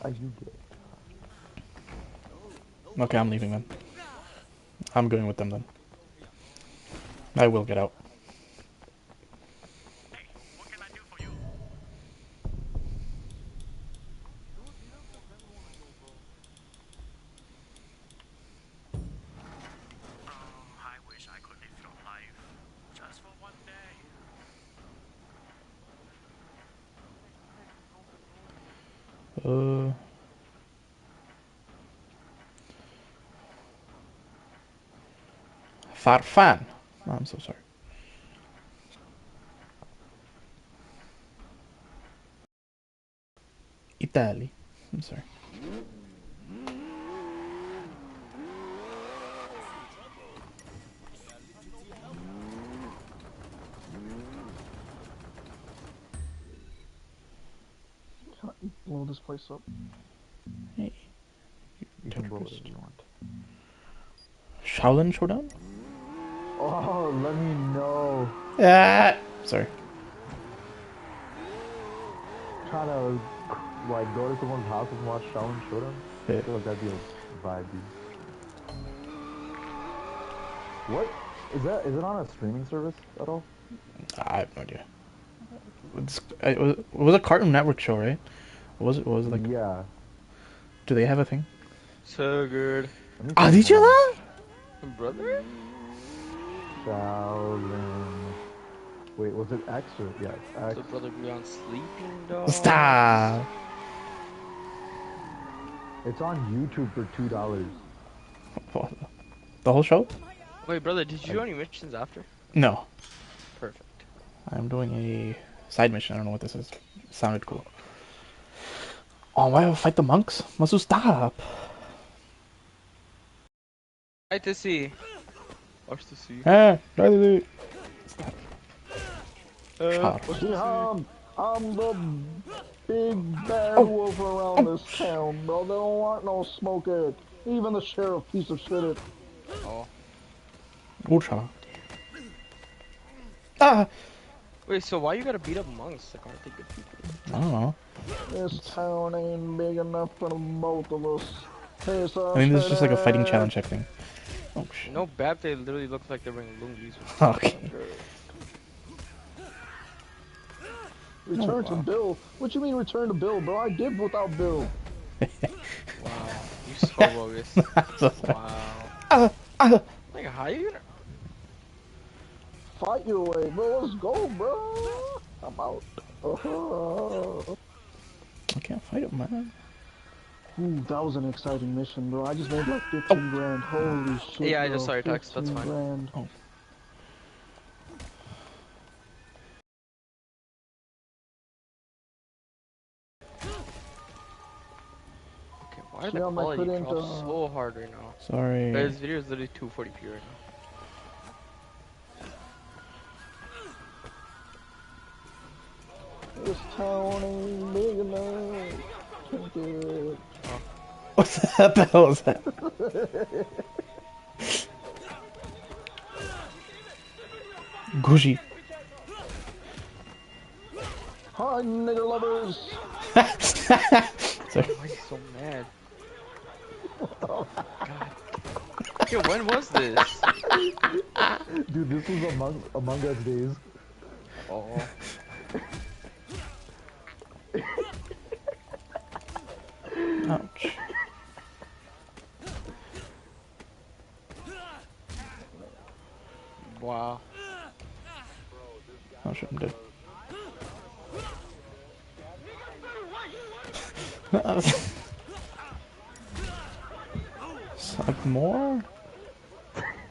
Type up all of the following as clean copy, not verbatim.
You get. Okay, I'm leaving then. I'm going with them then. I will get out. Farfan. Oh, I'm so sorry. Italy. I'm sorry. Blow this place up. Hey. You can blow whatever you want. Shaolin Showdown? Oh, let me know. Ah! Sorry. Trying to like go to someone's house and watch Shaolin Showdown. Yeah. I feel like that'd be a vibe, dude. What is that? Is it on a streaming service at all? I have no idea. It was a Cartoon Network show, right? What was it like? Yeah. Do they have a thing? So good. Let me Ah, see. did you Hold that? Brother? on. Shaolin. Wait, was it X or yeah? It's X. So brother be on sleeping dog. Stop. It's on YouTube for $2. The whole show? Wait, brother, did you do any missions after? No. Perfect. I'm doing a side mission. I don't know what this is. It sounded cool. Oh, why fight the monks? Masu, stop. Right to see. Watch to see. Ah, Watch to I'm the big bad wolf around this town, bro. They don't want no smoker. Even the sheriff, piece of shit. see. Oh. Ucha. Ah! Wait, so why you gotta beat up monks? Like, aren't they good people? I don't know. This town ain't big enough for the both of us. Hey, I think this is just like a fighting challenge type thing. Oh, shit. No, Bab, they literally look like they're wearing lungis. Okay. Return to Bill? What you mean return to Bill, bro? I did without Bill. Wow. You so bogus. So Wow. Like, how you gonna... Fight your way, bro. Let's go, bro. I'm out. I can't fight him, man. Ooh, that was an exciting mission, bro. I just made like 15 grand. Holy shit, Yeah, I bro. just saw your text. That's 15 fine. grand. Oh. Okay, why did See, the I might quality put drop into, so hard right now? Sorry. This video is literally 240p right now. This town ain't big enough. Can't do it. What's that? The hell is that? Gucci. Hi, nigger lovers. Sorry. Why are you so mad? God. Yo, when was this? Dude, this was Among Us days. Oh. Ouch. Wow. Oh shit, I'm dead. Suck more?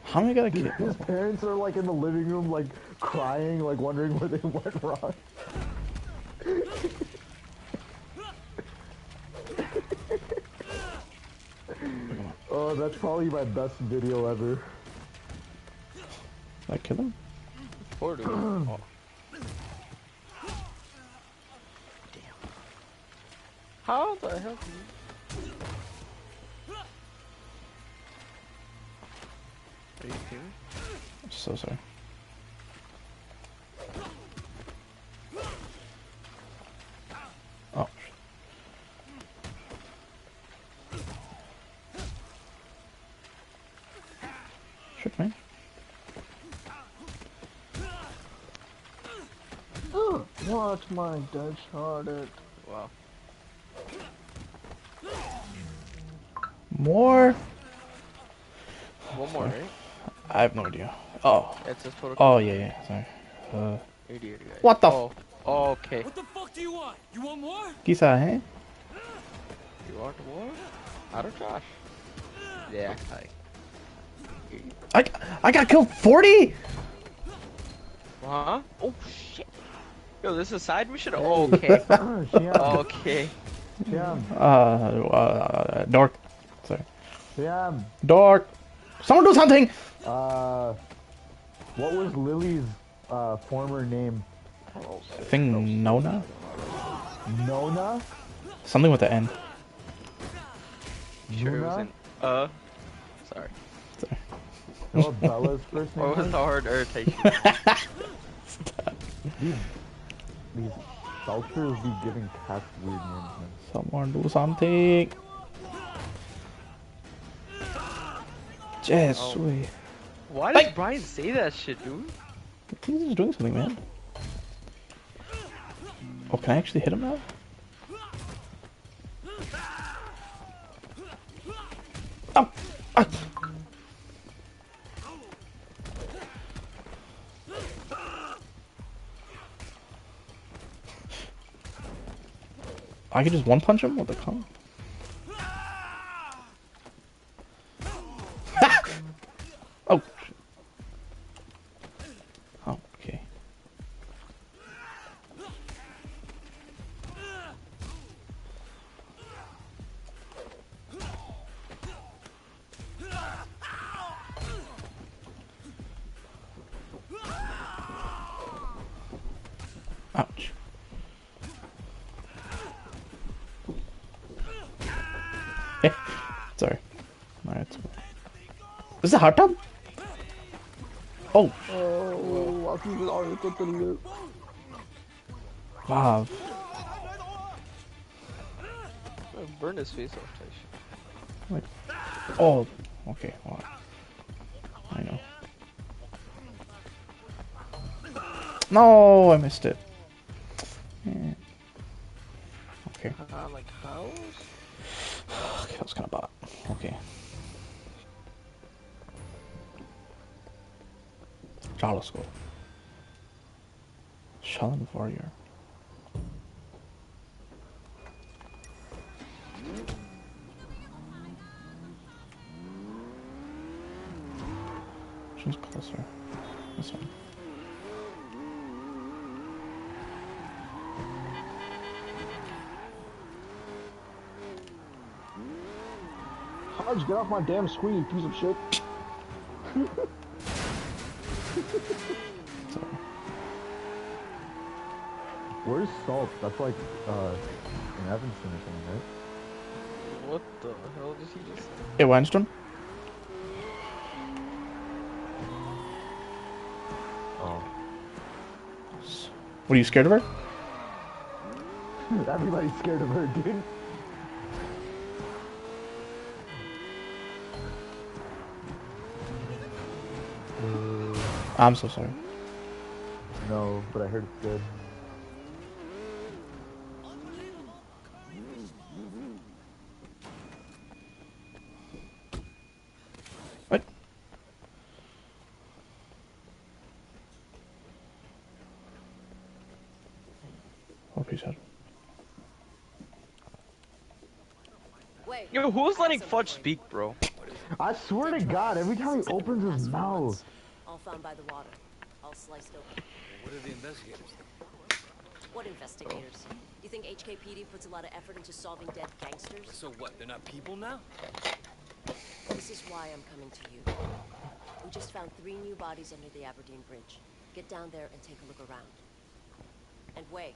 How am I gonna get His parents are like in the living room, like crying, like wondering where they went wrong. Oh, that's probably my best video ever. Did I kill him? Poor dude. Oh. Damn. How the hell did you... Are you kidding me? I'm so sorry. Oh shit. Perfect, man. Watch my dead shot it. Wow. More? One more, right? I have no idea. Oh. It's a total. Oh, yeah, yeah. Sorry. 80, guys. What the Oh. Oh, okay. What the fuck do you want? You want more? Quizá, eh? You want more? Out of Josh. Yeah. I got killed 40? Huh? Oh shit. Yo, this is a side mission? Oh, okay. Okay. Dork. Sorry. Yeah. Dork. Someone do something! What was Lily's former name? I think Nona? Nona? Something with the N. Sure it was Nuna? an sorry. Sorry. You know what Bella's first name What was was? the hard irritation? These Belchers be giving cats weird names, man. Someone do something. Just wait. Why did Brian say that shit, dude? I think he's doing something, man. Oh, can I actually hit him now? Oh! Ah. I could just one punch him with the combo. Oh. Oh, okay. Ouch. Sorry. Alright. Is this a hot tub? Oh. Wow. Burn his face off, type shit. Like, oh. Okay. Wow. I know. No, I missed it. Yeah. Okay. Like house? Okay, that was kind of bad. Okay. Jalosko. Shalan Warrior. Which one's closer? This one. Hodge, get off my damn screen, you piece of shit. Sorry. Where's Salt? That's like, in Evanston or something, right? What the hell did he just say? Hey, Winston? Oh. What, are you scared of her? Everybody's scared of her, dude. I'm so sorry. No, but I heard it's good. What? Hope he's had. Yo, who's letting Fudge speak, bro? I swear to God, every time he opens his mouth. All found by the water. All sliced open. What are the investigators think? What investigators? You think HKPD puts a lot of effort into solving dead gangsters? So what, they're not people now? This is why I'm coming to you. We just found 3 new bodies under the Aberdeen Bridge. Get down there and take a look around. And wait.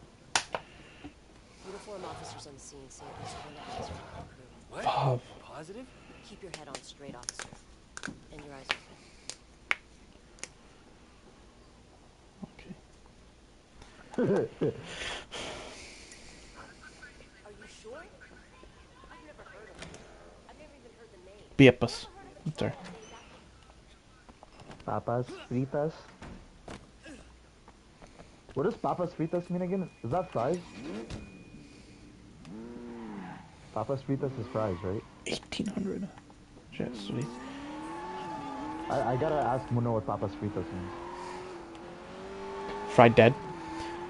Uniform officers on the scene say at least one of us are from the crew. What? Bob. Positive? Keep your head on straight, officer. And your eyes open. Okay. Are you sure? I've never heard of them. I've never even heard the name. Biepas. Sorry. Papas fritas. What does papas fritas mean again? Is that fries? Papas fritas is fries, right? 1800. Shit, sweet. I gotta ask Muno what papas fritas means. Fried dead.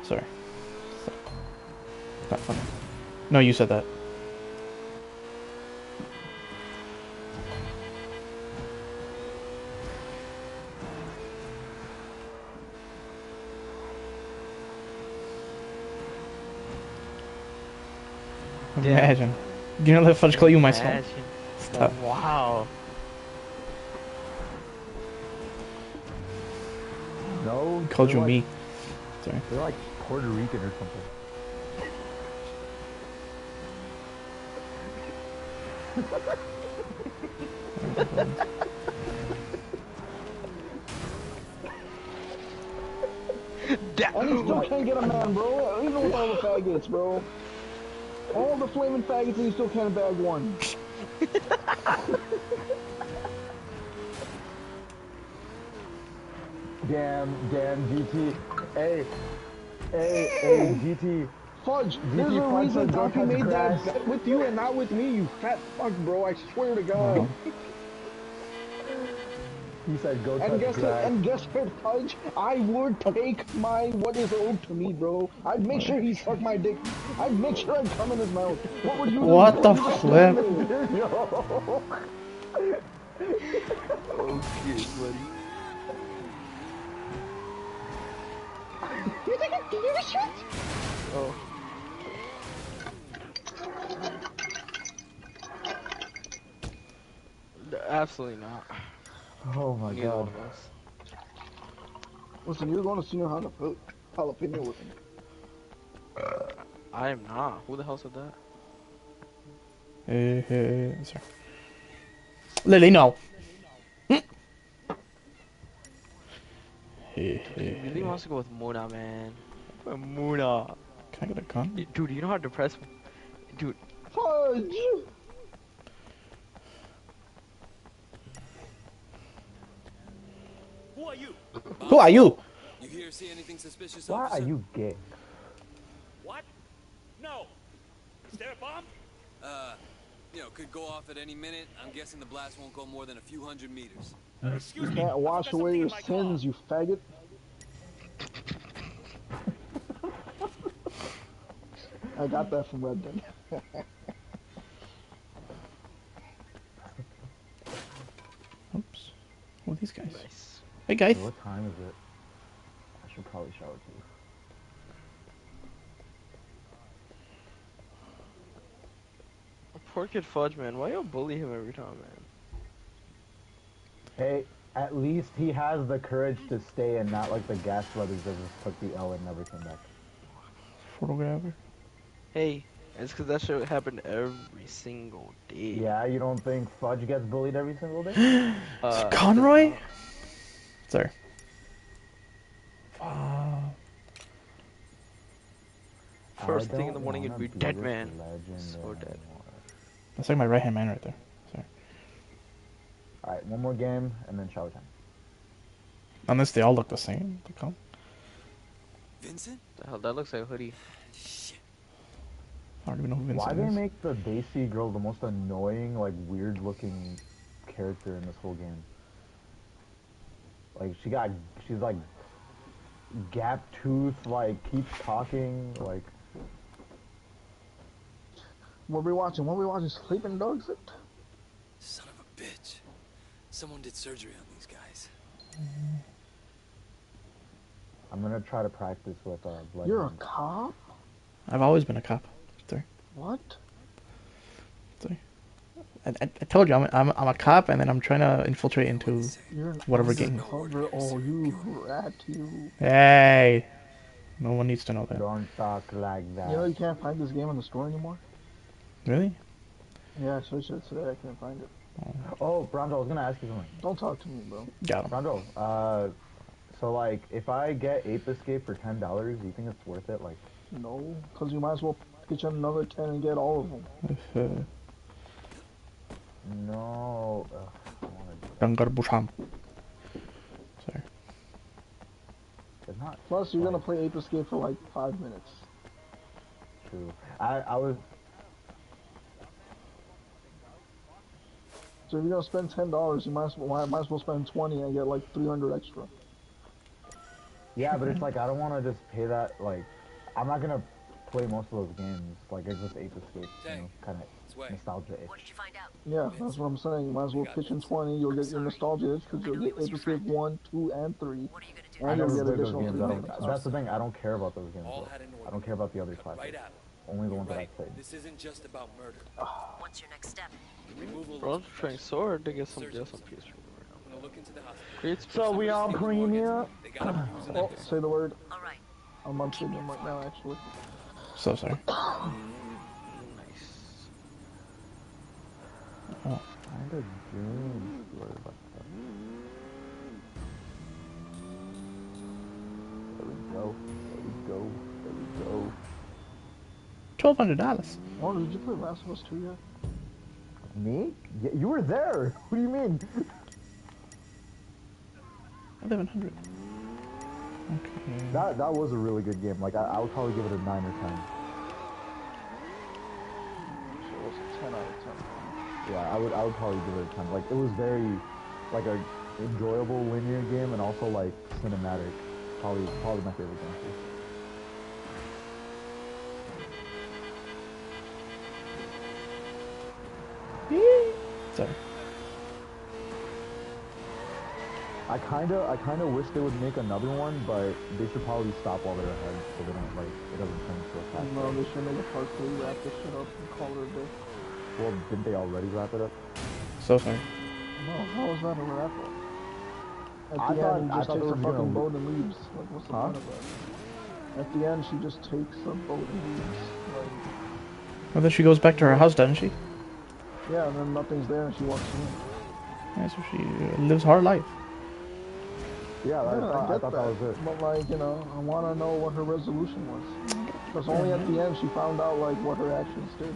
Sorry. Not funny. No, you said that. Imagine. You know let Fudge call you myself. Imagine. Stop. Wow. No, Called they're you like, me. Sorry. They're like Puerto Rican or something. And he still can't get a man, bro. Even with all the faggots, bro. All the flaming faggots and he still can't bag one. Damn, GT. Hey, GT. Fudge, there's a Fudge reason says go Donkey touch made grass. that bet with you and not with me, you fat fuck, bro. I swear to God. He said go touch And guess grass. what, Fudge? I would take my what is owed to me, bro. I'd make sure he sucked my dick. I'd make sure I'd come in his mouth. What would you do? What the You just flip? stand there. Okay, buddy. You think I give a shit? Oh. Absolutely not. Oh my Neither god. one of us. Listen, you're going to senior jalapeno with him. I am not. Who the hell said that? Sorry. Lily, no. He really wants to go with Muna, man. Muna. Can I get a gun? Dude, you know how depressed... Dude. Fudge! Who are you? Who are you? You here see anything suspicious, Why officer? are you gay? What? No. Is there a bomb? You know, could go off at any minute. I'm guessing the blast won't go more than a few hundred meters. Excuse You me. can't wash I've got away something your in my car. sins, you faggot. I got that from Red Dead. Oops. Who are these guys? Nice. Hey, guys. Hey, what time is it? I should probably shower too. Poor kid Fudge, man. Why you bully him every time, man? Hey, at least he has the courage to stay and not like the Gas Brothers that just took the L and never came back. Photographer. Hey, it's because that shit happened every single day. Yeah, you don't think Fudge gets bullied every single day? Conroy? Sorry. First thing in the morning, it'd be dead man. So dead. That's like my right hand man right there. Sorry. Alright, one more game and then shower time. Unless they all look the same. They come. Vincent? The hell, that looks like a hoodie. Shit. I don't even know who Why Vincent they is. make the Daisy girl the most annoying, like weird looking character in this whole game? Like she's like gap tooth, like keeps talking, like. What we watching? What we watching? Sleeping Dogs? Son of a bitch. Someone did surgery on these guys. I'm gonna try to practice with blood. You're a Hand. cop? I've always been a cop. Sorry. What? Sorry. I told you I'm a cop, and then I'm trying to infiltrate into You're an whatever gang. undercover. Oh, you rat, you. Hey, no one needs to know that. Don't talk like that. You know you can't find this game in the store anymore? Really? Yeah, I searched it today. I can't find it. Oh, Bronzo, I was gonna ask you something. Don't talk to me, bro. Got him. Bronzo, so like, if I get Ape Escape for $10, do you think it's worth it? Like, No, because you might as well get you another 10 and get all of them. no. I wanna do that. Dangar Busham. not. Plus, you're gonna play Ape Escape for like 5 minutes. True. I was. So if you're gonna spend $10, you might as well spend 20 and get like 300 extra. Yeah, but it's like I don't want to just pay that. Like, I'm not gonna play most of those games. Like, it's just Ape Escape, you know, kind of nostalgia-ish. What did you find out? Yeah, that's what I'm saying. You might as well pitch in 20. You'll get your nostalgia itch because you'll get Ape Escape 1, 2, and 3, What are you gonna do? I and you'll never get played those additional games. 3 games. That's the thing. I don't care about those games. All Though. had an I don't care about the other Cut classes. right at 'em. Only the You're ones that right. I've played. This isn't just about murder. What's your next step? Removal Bro, I'm of trying sword to get some deals on PS4 I'm gonna look into the hospital. Creates So we on premium. They got him using Oh, that. say the word. All right. I'm on premium right now, actually. So sorry. nice. Oh, Kind of dreams. What about that? There we go. There we go. There we go. $1,200. Oh, did you play Last of Us 2 yet? Me? Yeah, you were there. What do you mean? 1,100. Okay. That was a really good game. Like I would probably give it a 9 or 10. So it was a 10 out of 10. Yeah, I would probably give it a 10. Like it was very like a enjoyable linear game and also like cinematic. Probably my favorite game. Sorry. I kinda wish they would make another one, but they should probably stop while they're ahead so they don't like it doesn't turn so fast. No, they should make a part 3, wrap this shit up, and call it a day. Well, didn't they already wrap it up? So sorry. No, how is that a wrap up? At I the thought- end, I he just thought takes it a was gonna fucking lo- boat and leaves. Like, what's the Huh? point of that? At the end, she just takes a boat and leaves. Like, Well, then she goes back to her house, doesn't she? yeah, and then nothing's there, and she walks in. Yeah, so she lives her life. Yeah, Yeah, I I get thought that. that was it. But like, you know, I want to know what her resolution was. Because only at the end she found out like what her actions did.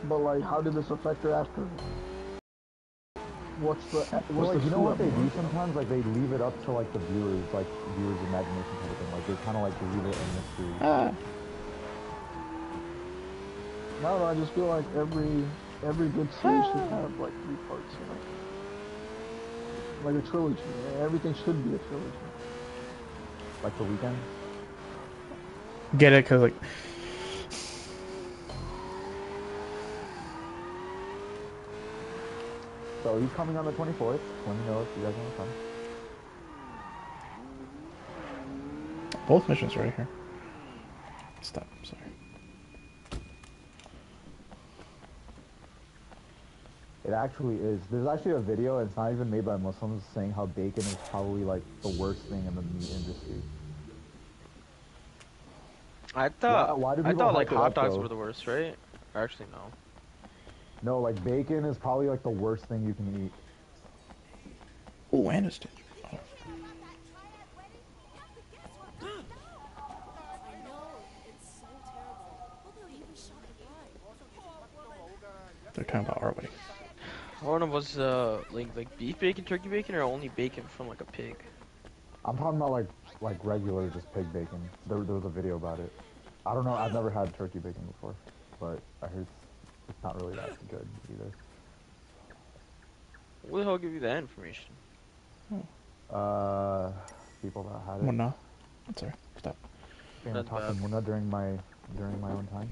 But like, how did this affect her after? What's the Well, like, you know true what they do evolution? sometimes? Like, they leave it up to, like, the viewers' imagination type of thing. Like, they kind of, like, leave it a mystery. Ah. I don't know, I just feel like every good series should have like 3 parts, you know? Like a trilogy. Everything should be a trilogy. Like, The Weeknd. Get it? Cause like, So, he's coming on the 24th. Let me know if you guys want to come. both missions right here. Stop. Sorry. It actually is. There's actually a video, and it's not even made by Muslims, saying how bacon is probably, like, the worst thing in the meat industry. I thought Why do I people thought like hype it hot up, dogs though? were the worst, right? Or actually no. No, like, bacon is probably, like, the worst thing you can eat. Oh, and a stitch. Oh. I know, it's so terrible. Look how he even shot the blood. They're talking about our wedding. One of was like beef bacon, turkey bacon, or only bacon from like a pig. I'm talking about, like regular, just pig bacon. There was a video about it. I don't know, I've never had turkey bacon before, but I heard it's not really that good either. Who the hell give you that information? People that had it. Muna. I'm sorry. Stop. Being That's talking bad. Muna during my own time.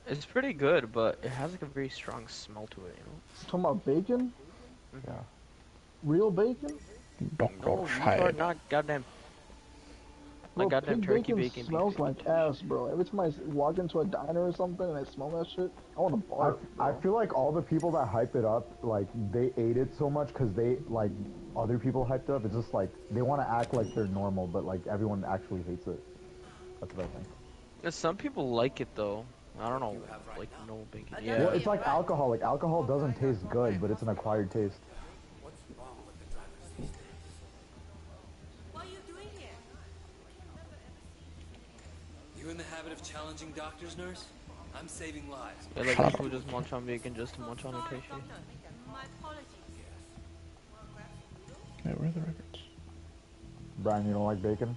It's pretty good, but it has like a very strong smell to it, you know? Talking about bacon? Yeah. Real bacon? Don't No, go these are hide. not goddamn. Bro, Like goddamn pig turkey bacon bacon. smells beef like bacon. ass, bro. Every time I walk into a diner or something and I smell that shit, I want to barf, I bro. feel like all the people that hype it up, like, they ate it so much because they, like, other people hyped it up. It's just, like, they want to act like they're normal, but, like, everyone actually hates it. That's what I think. Yeah, some people like it though. I don't know, like no bacon. Well, Yeah. it's like alcohol. Like, alcohol doesn't taste good, but it's an acquired taste. What's wrong with the drivers these days? What are you doing here? You in the habit of challenging doctors, nurse? I'm saving lives. Yeah, like Shut people just munch on bacon just to munch on it, tasty. My apologies. Wait, where are the records? Brian, you don't like bacon?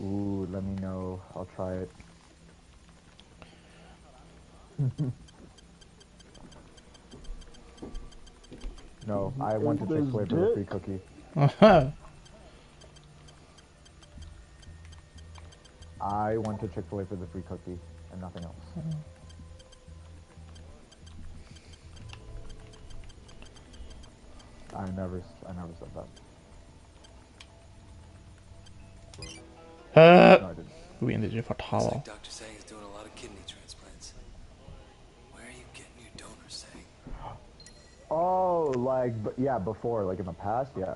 Ooh, let me know. I'll try it. No, I went to Chick-fil-A for the free cookie. I went to Chick-fil-A for the free cookie and nothing else. I never said that. No, I didn't. We ended it for Looks Talo. like Dr. Sang is doing a lot of kidney transplants. Where are you getting your donors, Sang? Oh, like, yeah, before, like in the past, yeah.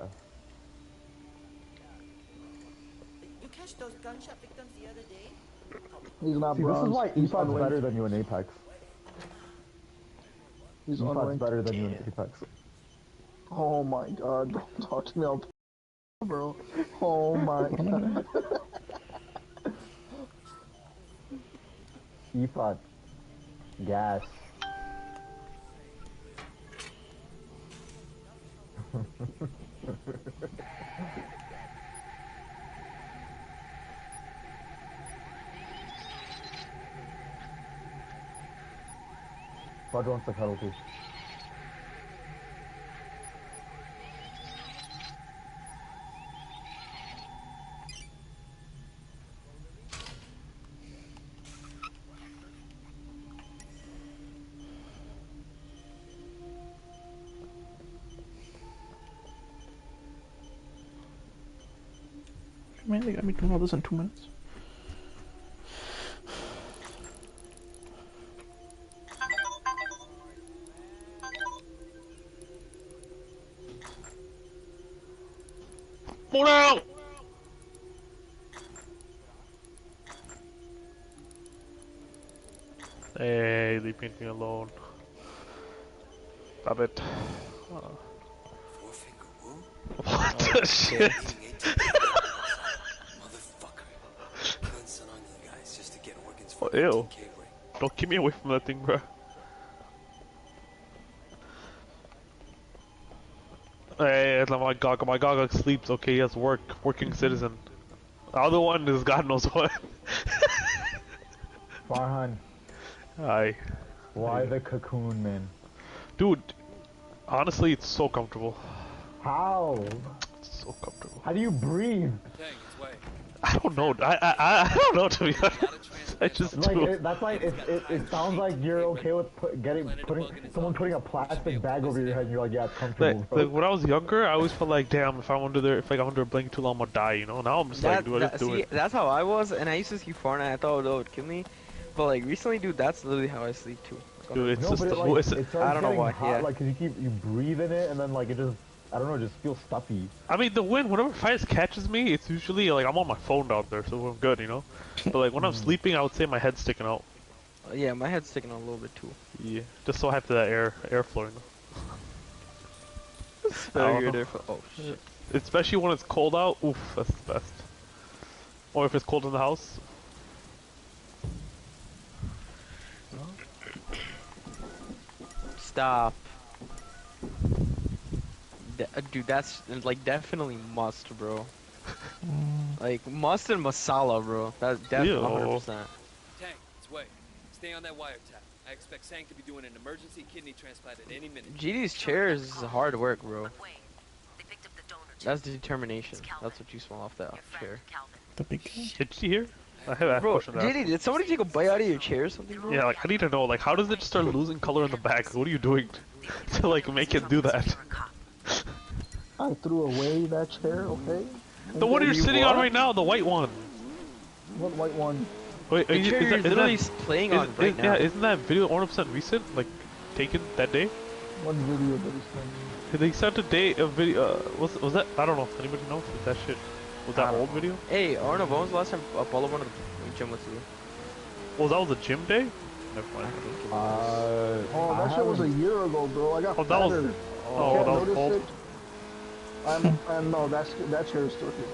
You catch those gunshot victims the other day? He's not See, bronze. this is why He's Efod's unranked. better than you in Apex. He's Efod's unranked. better than you in Apex. Oh my god, don't talk to me all bro. Oh my What am I doing? god. Efod. Gas. Fudge wants the penalty. Man, they got me doing all this in 2 minutes. Oh no! Hey, leave me alone. Stop it. Four finger woo? What the shit? Motherfucker. Killing son on you guys just to get organs Oh, for ew. the TK break. Don't keep me away from that thing, bro. Hey, my god sleeps, okay, he has work, working citizen. The other one is God knows what. Farhan, Aye. why the cocoon, man? Dude, honestly, it's so comfortable. How? It's so comfortable. How do you breathe? Dang, it's way. I don't know, I don't know, to be honest. I just Like, do. that's like, it sounds like you're okay with someone putting a plastic bag over your head and you're like, yeah, it's comfortable, bro. Like, when I was younger, I always felt like, damn, if I'm under a blanket too long, I'm gonna die, you know? Now I'm just like, dude, I just do it. That's how I was, and I used to sleep Fortnite. I thought that would kill me, but like recently, dude, that's literally how I sleep too. Dude, it's No, just but the it, it's, like, it starts I don't know getting why, hot, yeah. like, cause you breathe in it and then like it just, I don't know, it just feels stuffy. I mean, the wind, whenever fire catches me, it's usually like I'm on my phone out there, so I'm good, you know? But like when I'm sleeping, I would say my head's sticking out. Yeah, my head's sticking out a little bit too. Yeah, just so I have that airflow, you know? Very I good. don't know. Oh shit. Especially when it's cold out, oof, that's the best. Or if it's cold in the house. Stop. Dude, that's like definitely must, bro. Like must and masala, bro. That's definitely Ew. 100%. Tang, it's way. Stay on that wiretap. I expect Sang to be doing an emergency kidney transplant at any minute. GD's chairs is hard work, bro. Wait, they picked up the donor That's determination. That's what you smell off that Your friend, chair. Calvin. The big guy? Did she hear? I have a Bro, question to ask. GD, did somebody take a bite out of your chair or something, bro? Yeah, like I need to know, like how does it start losing color in the back? What are you doing to like make it do that? I threw away that chair, okay? The one you're You sitting what? on right now, the white one. What white one? Wait, The chair you're literally playing on right now. Yeah, isn't that video 100% recent? Like taken that day? What video did he send? They sent a video. Was that? I don't know. Anybody know? Was that shit? Was that old video? Hey, Arnav, when was the last time Apollo went to the gym with you? Well, that was a gym day. Never mind. Oh, that shit was a year ago, bro. I got Oh, that was. fatter. Oh, Can't that was notice old. it. No, that chair is still here.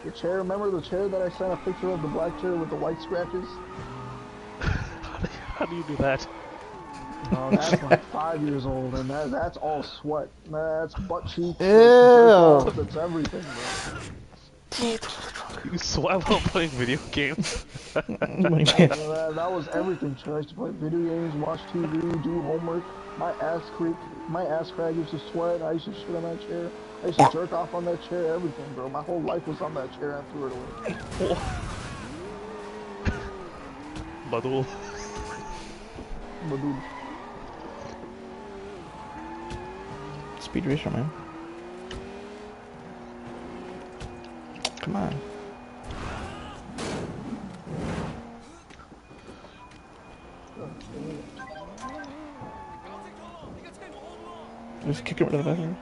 The chair, remember the chair that I sent a picture of, the black chair with the white scratches? How do you do that? No, that's like 5 years old, and that's all sweat. That's butt cheeks, that's jerk Ew. off, that's everything, bro. You sweat while playing video games? That was everything. I used to play video games, watch TV, do homework. My ass crack used to sweat. I used to shit on that chair. I used to jerk off on that chair. Everything, bro. My whole life was on that chair. I threw it away. Badul. But dude, Speed racer, man. Come on. Just kick him out of the bathroom.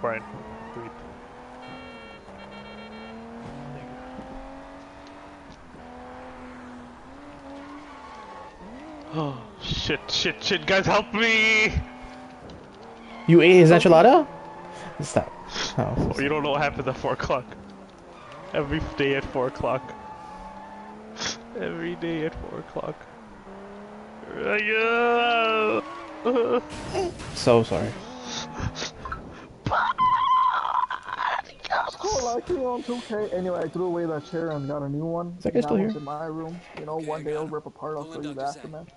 Brian, breathe. Oh, shit, guys, help me! You ate his enchilada? Stop. Oh, Oh, you don't know what happens at 4 o'clock. Every day at 4 o'clock. Every day at 4 o'clock. so sorry. cool, like, it's okay. Anyway, I threw away that chair and got a new one. Is that guy still That one's here? in my room. You know, one day I'll rip apart, I'll show you the aftermath.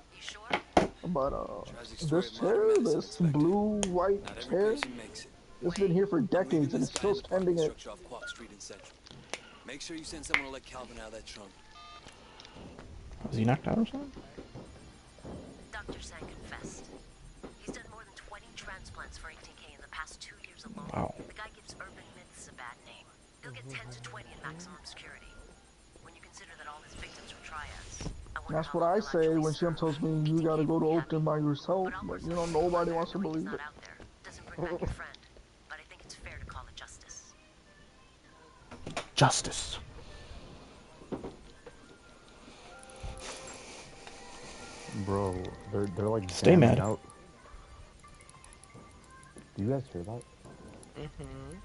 But, this chair, this blue-white chair, it's been here for decades and it's still standing at... Make sure you send someone to let Calvin out of that trunk. Was he knocked out or something? Dr. Sang confessed. He's done more than 20 transplants for 18K in the past 2 years alone. Wow. The guy gives urban myths a bad name. He'll get 10 to 20 in maximum security. When you consider that all his victims were triads. That's what I say when Shem tells me you gotta go to Oakton by yourself, but you know, nobody wants to believe it. Doesn't bring back your friend, but I think it's fair to call it justice. Justice. Bro, they're like Stay jamming mad. out. Do you guys hear that? Mm-hmm.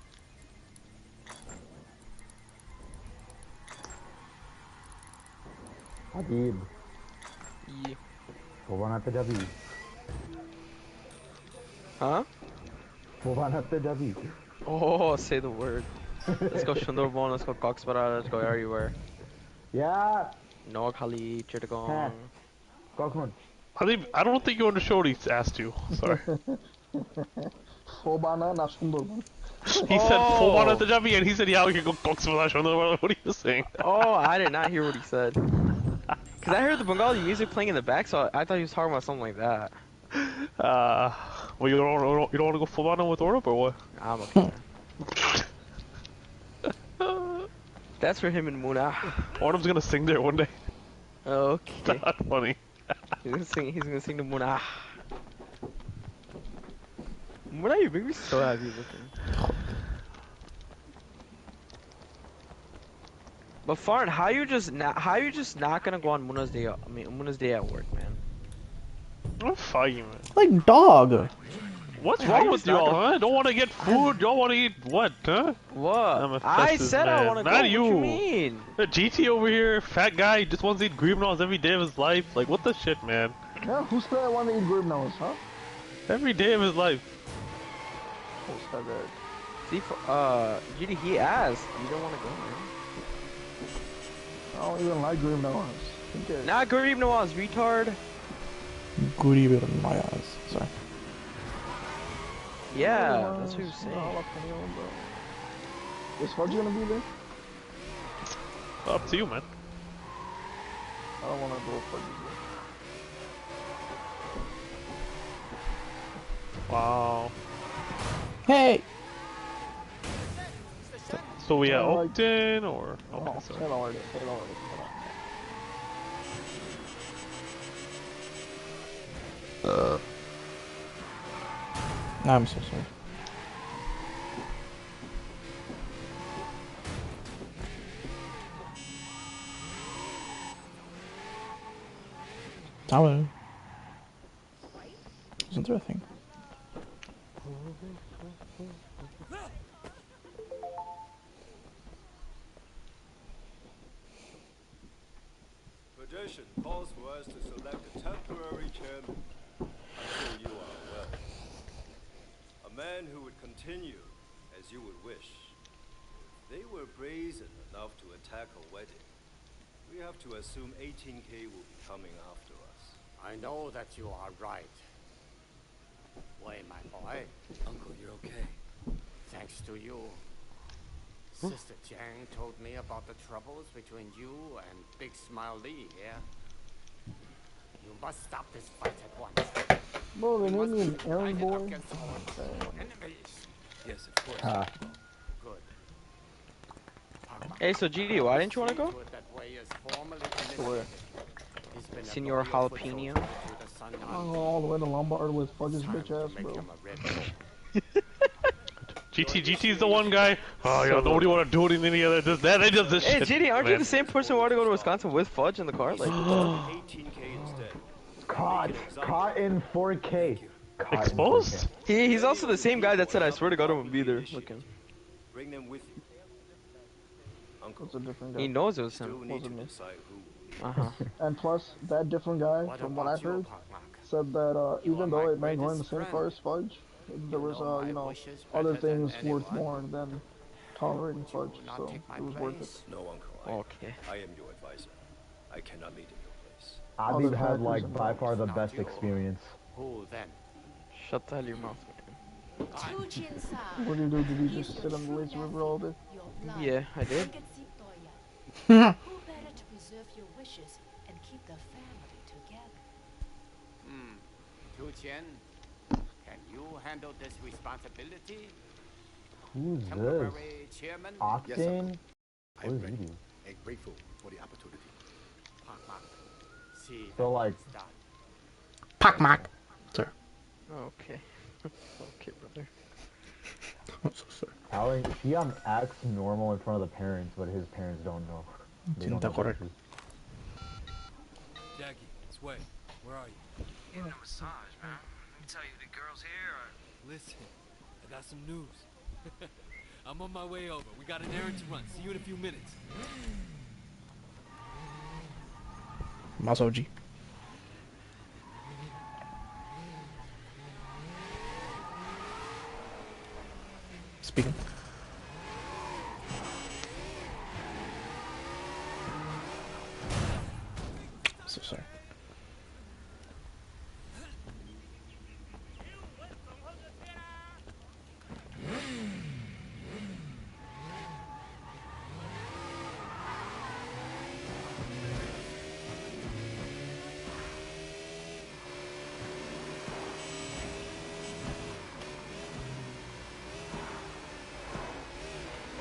Habib, Yeah. Boban at the W. Huh? Boban at the W. Oh, say the word. Let's go Sundarban, let's go Coxbara, let's go everywhere. Yeah! No Khali, Chittagong. Kokman. I don't think you understood what he asked you. Sorry. Fobana, not Sundarban. He said full on at the W and he said, yeah, we can go Cox What are you saying? Oh, I did not hear what he said. Cause I heard the Bengali music playing in the back, so I thought he was talking about something like that. Well, you don't want to go full on with Orb or what? I'm okay. That's for him and Muna. Ornum's gonna sing there one day. Okay. Not funny. He's gonna sing the Muna. Muna, you make me so happy looking. But Farn, how you just not gonna go on Muna's day? Muna's day at work, man. I'm fine, man. Like dog. What's How wrong you with just not y'all, gonna- huh? Don't want to get food. Don't want to eat what, huh? What? I festive said I man. want to go. Not What you. you mean? The GT over here, fat guy, just wants to eat greenballs every day of his life. Like, what the shit, man? Yeah, who said I want to eat grib nose, huh? Every day of his life. Who said that? See, GD, he asked. You don't want to go, man. I don't even like grib nose. Not Garib Nawaz, retard. Good evening, my eyes. Sorry. Yeah, that's what he was saying. Is Fudge gonna be there? Up to you, man. I don't wanna go Fudge there. Wow. Hey! So we at like- Oakton or? Oh, Okay, sorry. say it already. Say it already. I'm so sorry. Hello. Isn't there a thing? Tradition calls for us to select a temporary chairman. I'm sure you are aware. A man who would continue as you would wish. If they were brazen enough to attack a wedding, we have to assume 18K will be coming after us. I know that you are right. Wait, my boy. Uncle, you're okay. Thanks to you. Sister Jiang told me about the troubles between you and Big Smile Lee here. You must stop this fight at once. Bro, they named me an errand boy. Against our enemies. Yes, of course. Good. Hey, so GD, why didn't you want to go? Where? Senor Jalapeno. I'm going all the way to Lombard with Fudge's bitch ass, bro. GT's the one guy. Oh, yeah, nobody want to do anything any other. Does that? They does this Hey, shit. GD, aren't you man. the same person who wanted to go to Wisconsin with Fudge in the car? Like, 18K instead. Caught in 4K. Caught in Exposed? 4K. he's also the same guy that said, I swear to God, I won't be there. Looking. Bring them with you. Uncle, It's a different guy. He knows it was still him. need to Wasn't me. decide who. And plus, that different guy, from what I heard, said that even though it may go in the same car as Fudge, there was, you know, other things worth more than tolerating Fudge, so it was worth it. No, Uncle. Okay. I am your advisor. I cannot lead in your place. Abib had like by far the best experience. Who then? Shut the hell your mouth, man. What do? Did you just sit on the lazy river all day? Yeah, I did. Who better to preserve your wishes and keep the family together? Tu Qian, can you handle this responsibility? Who's this? Temporary chairman? Octane? I What am does he ready do? and grateful for the opportunity. See So like, Pakmak. Sir. Okay. Okay, brother. I'm so sorry. Alan, he acts normal in front of the parents, but his parents don't know. They don't know correct. this. Jackie, Sway, where are you? Getting a massage, man. Let me tell you, the girls here are... Listen, I got some news. I'm on my way over. We got an errand to run. See you in a few minutes. Masoji. Speaking. So sorry.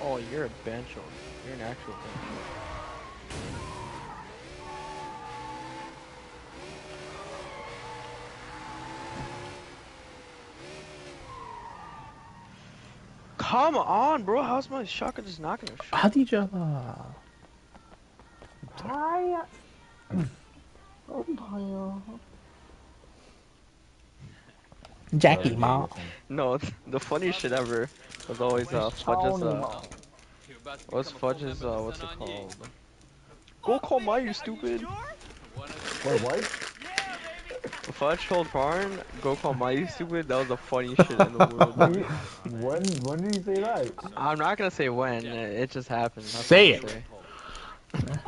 Oh, you're a bancho. You're an actual bancho. Come on, bro. How's my shotgun just knocking a shot? Hadija. Hi. Oh, hi. Jackie, ma. No, the funniest shit ever was always Fudge's, what's Fudge's, what's it called? Go call Maya, you stupid! Wait, what? Fudge told Barn, go call Maya, you stupid. That was the funniest shit in the world. When did he say that? I'm not gonna say when, it just happened. That's Say all I'm it. saying.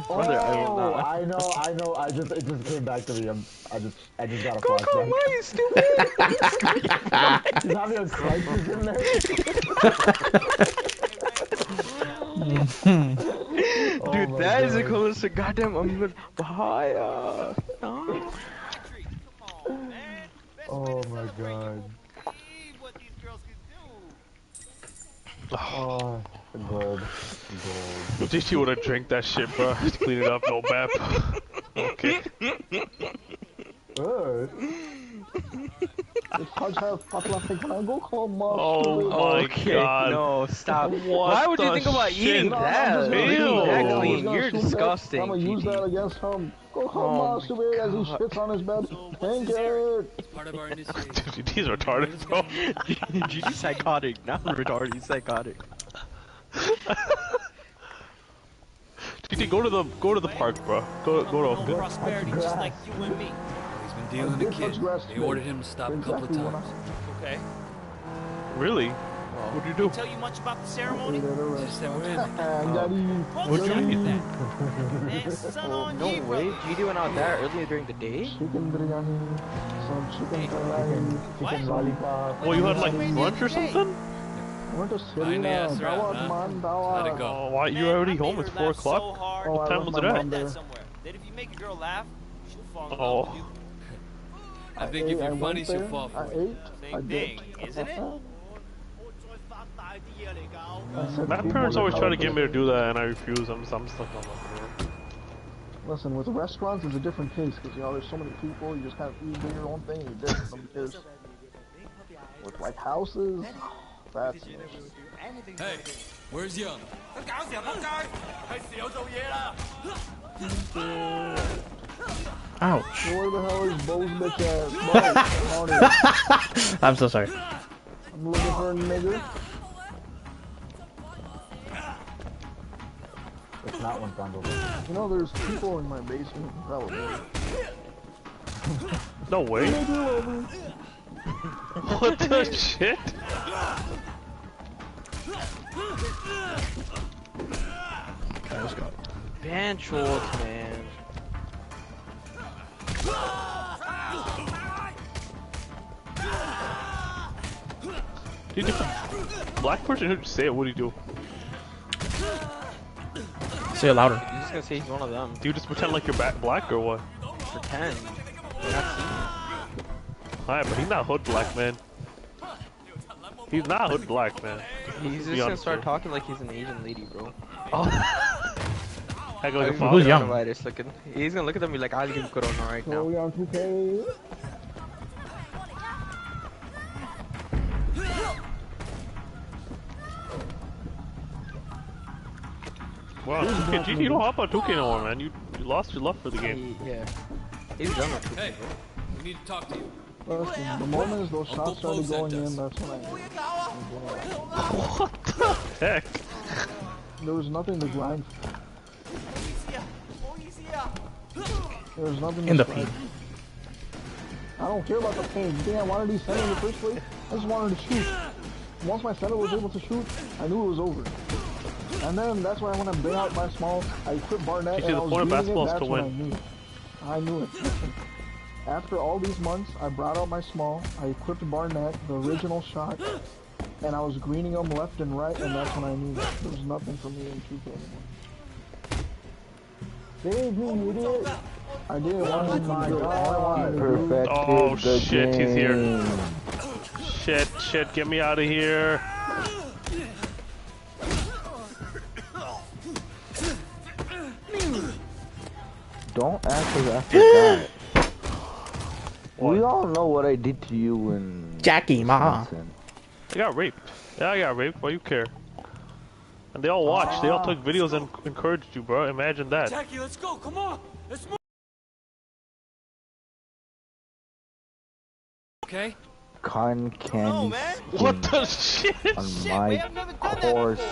Brother, I will not. I know. It just came back to me. I just got a Go call flashback. Maya, you stupid! He's having a crisis in there. Dude, that is the coolest shit. Goddamn, I'm good. Bahaya. No. Oh my god. Oh, gold. GT would have drank that shit, bro. Just clean it up, no bap. Okay. If Fudge has plastic, can I go call mom? Oh my Okay, god. no, stop. What Why would you the think about eating shit? No, I'm just that? gonna Like, assume eat that. that I was clean. gonna You're assume that. I'm disgusting, gonna use that GD. against him. Go call Oh mom, my stupid, as he god. shits on his bed. So what's Thank this errand? it. It's part of our initiation. Dude, he's retarded, bro. GD psychotic, not retarded, he's psychotic. GT, go to the park, bro. Go No to. prosperity, just like you and me. He's been dealing the kid. They ordered him to stop a couple of times. Okay. Really? What'd you do? Tell you much about the ceremony? Just that we're in. What'd you eat? Man, son on No ye, way, brother. GD went out there earlier during the day? Chicken biryani, some chicken kalai, chicken lollipop. Well, you had like lunch or something? I went to Fine ass Serena. route, Dawat, huh? man, How'd it dawat. go? Oh, why? You're already home. It's 4 o'clock. Oh, What I time left was my it mom at? there. Somewhere. That if you make a girl laugh, she'll fall in love Oh. with you. I think if I you're went funny, she'll there, fall I for it. ate, I Same did. thing, isn't it? I said My people parents that always try to get celebrate- me to do that, and I refuse. I'm stuck on that. Listen, with restaurants, it's a different case because you know there's so many people. You just kind of eat do your own thing. You dip them because with like houses, that's Hey, where's Young? Ouch. where the hell is Bo's bitch ass? Bo, I'm so sorry. I'm looking for a nigga. It's not one bundle. You know, there's people in my basement. Probably. No way. What the shit? Okay, let's go. Ban shorts, man. Dude, if a black person who'd say it, what do you do? Say it louder. He's just gonna say he's one of them. Do you just pretend like you're black or what? Pretend. Alright, but he's not hood black, man. He's not hood black, man. He's just gonna start talking like he's an Asian lady, bro. Oh. Act like a Who's father. young? Looking. He's gonna look at them and be like, I'll give Corona right So we now. on 2K. Wow, 2K, GG, you don't hop on 2K no more, man. You lost your love for the game. Yeah. He's done with Hey, we need to talk to you. Listen, the moment those shots started going in, that's when I. What the heck? There was nothing to grind. There was nothing In the to paint. I don't care about the paint. You think I wanted these center in the first place? I just wanted to shoot. Once my center was able to shoot, I knew it was over. And then that's why when I bring out my small, I quit Barnett You see, and I the was point of beating basketball it, is that's to when win. I knew it. After all these months, I brought out my small, I equipped Barnett, the original shot, and I was greening them left and right, and that's when I knew there was nothing for me in 2K anymore. Save me, you idiot! I did it one my god. Perfect. Oh shit, he's here. Shit, get me out of here. Don't act like after that. We all know what I did to you and Jackie, ma. I got raped. Yeah, I got raped. Why you care? And they all watched. They all took videos and encouraged you, bro. Imagine that. Jackie, let's go. Come on. Let's move. Okay? cotton candy What the shit? on my coarse,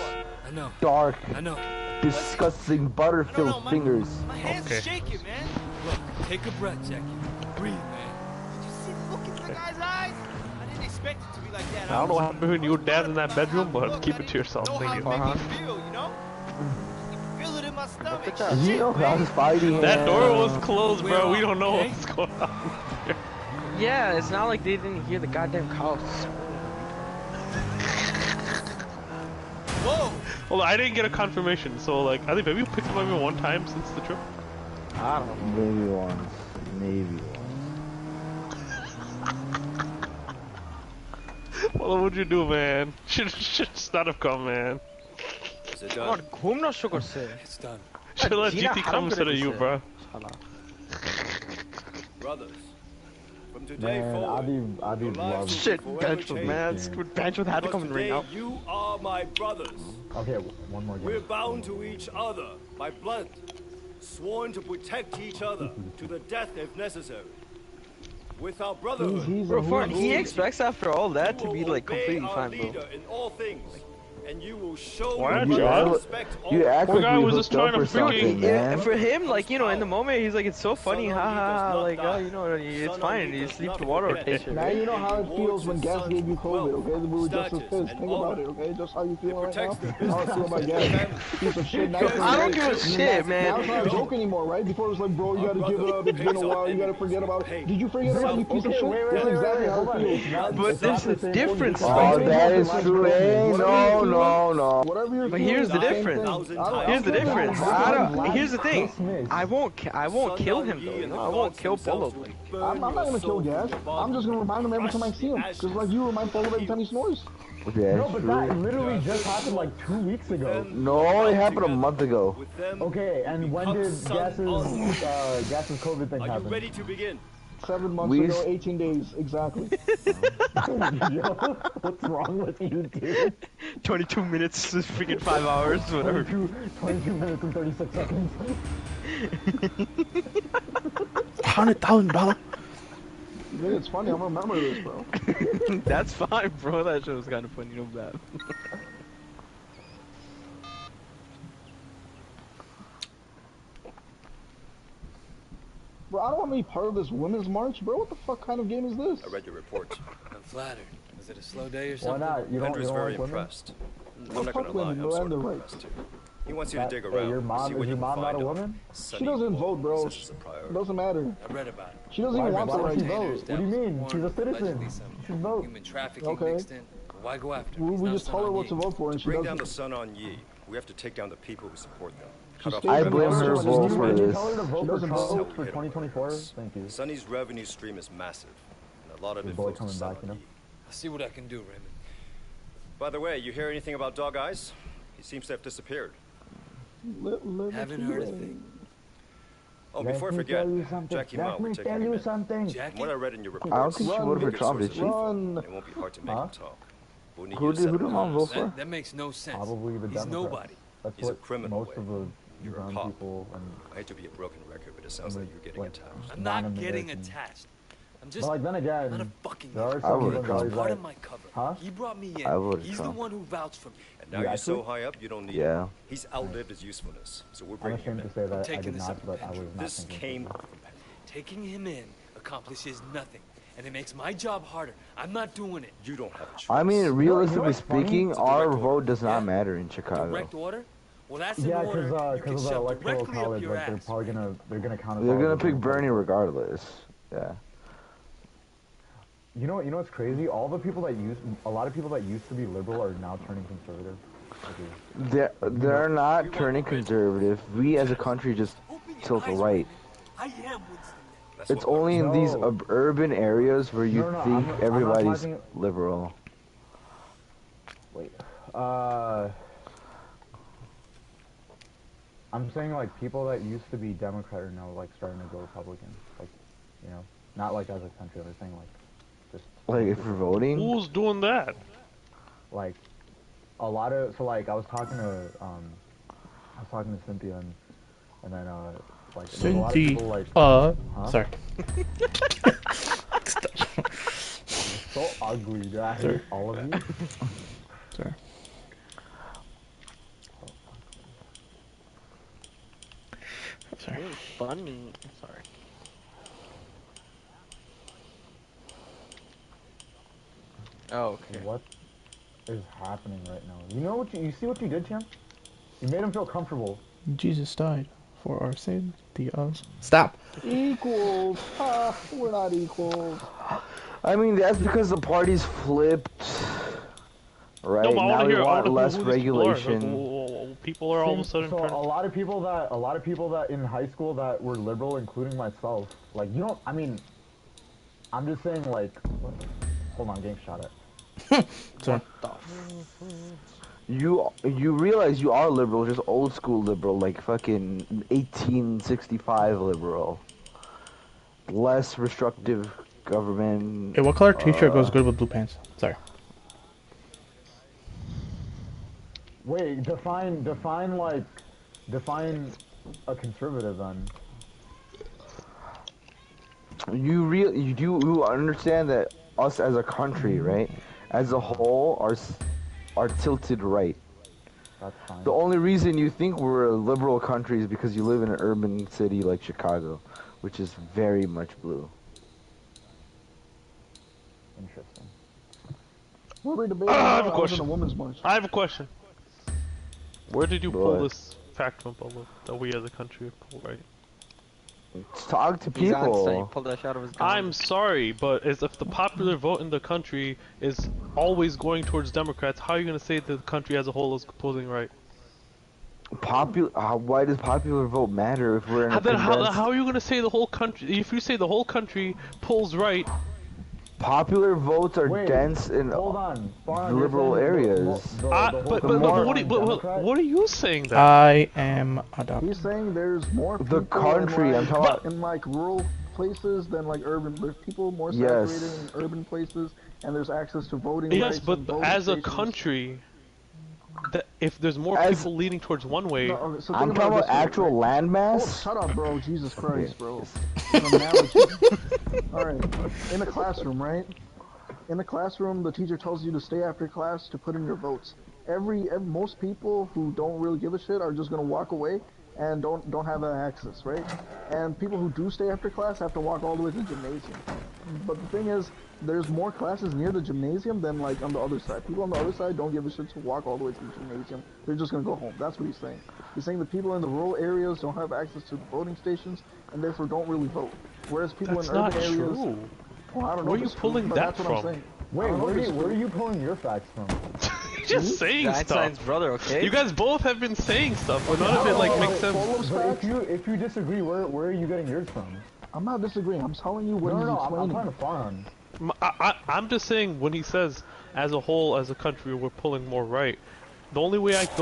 I know. dark, I know. disgusting, butter-filled fingers. My hands Okay. are shaking, man. Look, take a breath, Jackie. Breathe, man. Did you see the look in the guy's eyes? I didn't expect it to be like that. I don't know what happened between you and Dad in that bedroom, but keep it to yourself. Know Thank how you. it made me feel, you know? You feel it in my stomach. You know, I was fighting That him. door was closed, bro. We don't know what's going on. Yeah, it's not like they didn't hear the goddamn cows. Whoa! Well, I didn't get a confirmation, so like, I think maybe you picked him up even one time since the trip. I don't know. Maybe once. Maybe once. What would you do, man? Should just not have come, man. Is it Come on, done? घूमना शुक्र से. It's done. Should let Gina GT come haram instead of kar you, dise. bro. Brothers, From today Man, forward, Adi your lives loves will Shit, be forever bench with changed. Mans. Bench with had to come Because and ring today out. you are my brothers. Okay, one more game. We're bound to each other by blood, sworn to protect each other to the death if necessary. With our brotherhood, Bro, Fart, he unity, expects after all that to you be will like obey completely our fine, bro. leader in all things, and you will show Why your not, brothers John? respect You act Poor like guy we was just hooked up trying to or something, freaking- man. For him, like, you know, in the moment, he's like, it's so funny, Son on ye does haha, not like, die. oh, you know, it's Son on fine, ye you does sleep not the water forget. rotation, Now right? you know how it feels when Gas gave you COVID, wealth, okay? We were just as status, pissed. and Think about honor. it, okay? Just how you feel right now. protects their How I feel about Gas. Piece of shit. Now I don't give a shit, Now man. it's not a joke anymore, right? Before it was like, bro, you gotta give it up. It's been a while. You gotta forget about it. Did you forget about it, you piece of shit? That's exactly how it feels. But there's a difference, Oh, though. that is true. Hey, no. Whatever you're But feeling, here's the it's same difference. thing. Here's the difference. I don't. Here's the thing. Dismiss. I won't kill him though. You know, I won't kill Polo. Like, I'm not gonna kill Gas. I'm just gonna remind him every time I see him. Just like you remind Polo every time he snores. Yeah, No, but that literally just happened like 2 weeks ago. No, it happened a month ago. Okay, and when did Gas's COVID thing Are you happen? ready to begin? 7 months ago, 18 days, exactly. Yo, what's wrong with you, dude? 22 minutes, freaking 5 hours, whatever. 22 minutes and 36 seconds. $100,000. Yeah, it's funny, I'm gonna remember this, bro. That's fine, bro. That shit was kind of funny, no bad. Bro, I don't want to be part of this women's march, bro. What the fuck kind of game is this? I read your report. I'm flattered. Is it a slow day or Why something? not? You don't Andrew's very like women? impressed. Well, I'm not fuck gonna lie, women, I'm bro, sort and of they're impressed too. He wants you to dig Hey, around, your see mom, what is you your can mom not find a out. woman? She doesn't vote, bro. This is a priority. Doesn't matter. I read about it. She doesn't even want Why the would right she vote. vote? What do you mean? She's a citizen. Allegedly She some should vote. human trafficking Okay. mixed in. Why go after him? We, He's we not just Sun tell her On what Yee. to vote for, and she Bring down doesn't. the Sun on Yi. We have to take down the people who support them. She Cut off stays I in the blame her office, vote just for do- Can you this. tell her to vote for doesn't Trump vote. for 2024? Thank you. Sunny's revenue stream is massive, and a lot of Your it boy flows to coming Sun back, you on know? Yi. I'll see what I can do, Raymond. By the way, you hear anything about Dog Eyes? He seems to have disappeared. Haven't heard a thing. Oh, before I forget, Jackie Ma, Let we're me taking tell him you in. something. From Jackie? what I read in your report, I don't think she voted for Trump, did she? Run. It won't be hard to make Huh? him talk. We'll need Who you to did set the him mom up. vote for? That makes no sense. Probably the He's Democrats. nobody. That's He's a what criminal, most of the You're a brown cop. people and I hate to be a broken record, but it sounds like you're getting like, attached. I'm not Non-American. getting attached. I'm But just like then not a again, fucking there are idiot. I some voted people Trump. guys Part that of my cover. Huh? He brought me I in. voted He's Trump. the one who vouched for me. And now You you're so actually? high up, you don't need Yeah. him. He's outlived his usefulness, so we're I'm bringing him ashamed to in. say that I taking did this not, up, but I was Andrew. not This thinking. came so. from Penny. Taking him in accomplishes nothing, and it makes my job harder. I'm not doing it. You don't have a choice. I mean, realistically what's funny? speaking, It's a our direct vote order. does not Yeah. matter in Chicago. Direct order? Well, that's an Yeah, order you can because of the shove electoral directly up college, your like they're ass. probably gonna count. us They're all gonna as pick Democrats. Bernie regardless. Yeah. You know what's crazy? A lot of people that used to be liberal are now turning conservative. They're not turning conservative. We as a country just Open your tilt eyes, right. I am Winston. That's It's what only in these No. urban areas where you No, think I'm not everybody's talking- liberal. Wait. I'm saying like people that used to be Democrat are now like starting to go Republican. Like, you know, not like as a country. I'm saying like just Like if you're voting, Who's doing that? like a lot of like I was talking to Cynthia and then like there's a lot of people like Huh? Sorry. so ugly, dude. I hate all of you. Sorry. Sorry. Funny. Sorry. Oh, okay. What is happening right now? You know what you see what you did, champ? You made him feel comfortable. Jesus died for our safety. Stop. Equals. Ah, we're not equals. I mean that's because the party's flipped. Right No, but I now want to we hear. I want want less to know who these people are. Like, regulation. people are all of a sudden So turning. a lot of people that in high school that were liberal, including myself, like you don't. I mean, I'm just saying like. Hold on, getting shot at. Sorry. You realize you are liberal, just old school liberal, like fucking 1865 liberal. Less restrictive government. Hey, what color t-shirt goes good with blue pants? Sorry. Wait, define a conservative then. You understand that us as a country, right, as a whole, are tilted right. That's fine. The only reason you think we're a liberal country is because you live in an urban city like Chicago, which is very much blue. Interesting. What are we debating I now? have a I was in question. a women's march. I have a question. Where did you pull What? this fact from, Pablo? That we as a country pull right? Talk to He's on saying people. pull that shit out of his gun. I'm sorry, but as if the popular vote in the country is always going towards Democrats, how are you going to say that the country as a whole is pulling right? Why does popular vote matter if we're in a How are you going to say the whole country? If you say the whole country pulls right, popular votes are dense in hold on. liberal areas. but what are you saying then? I am adopted. He's saying there's more people The country, in, I'm talking about. in like rural places than like urban. There's people more Yes. saturated in urban places, and there's access to voting Yes, rights. but and voting as a stations. country, that if there's more people leaning towards one way, No, okay, so I'm think talking about this way, actual right? landmass. Oh, shut up, bro. Jesus Christ, bro. An analogy. Alright, in a classroom, right? In the classroom, the teacher tells you to stay after class to put in your votes. Most people who don't really give a shit are just gonna walk away and don't have that access, right? And people who do stay after class have to walk all the way to the gymnasium. But the thing is, there's more classes near the gymnasium than like on the other side. People on the other side don't give a shit to walk all the way to the gymnasium. They're just gonna go home. That's what he's saying. He's saying that people in the rural areas don't have access to the voting stations and therefore don't really vote. Whereas people that's in urban not areas. true. Well, I don't know Where are if you it's true, pulling but that that's what from? I'm saying. Wait, I don't know if it's where are true. you pulling your facts from? You're just saying Einstein's stuff. brother, okay? You guys both have been saying stuff, but none of it like makes sense. But if you disagree, where are you getting yours from? I'm not disagreeing. I'm telling you what he's I'm explaining. trying to farm. I'm just saying when he says, as a whole, as a country, we're pulling more right. The only way that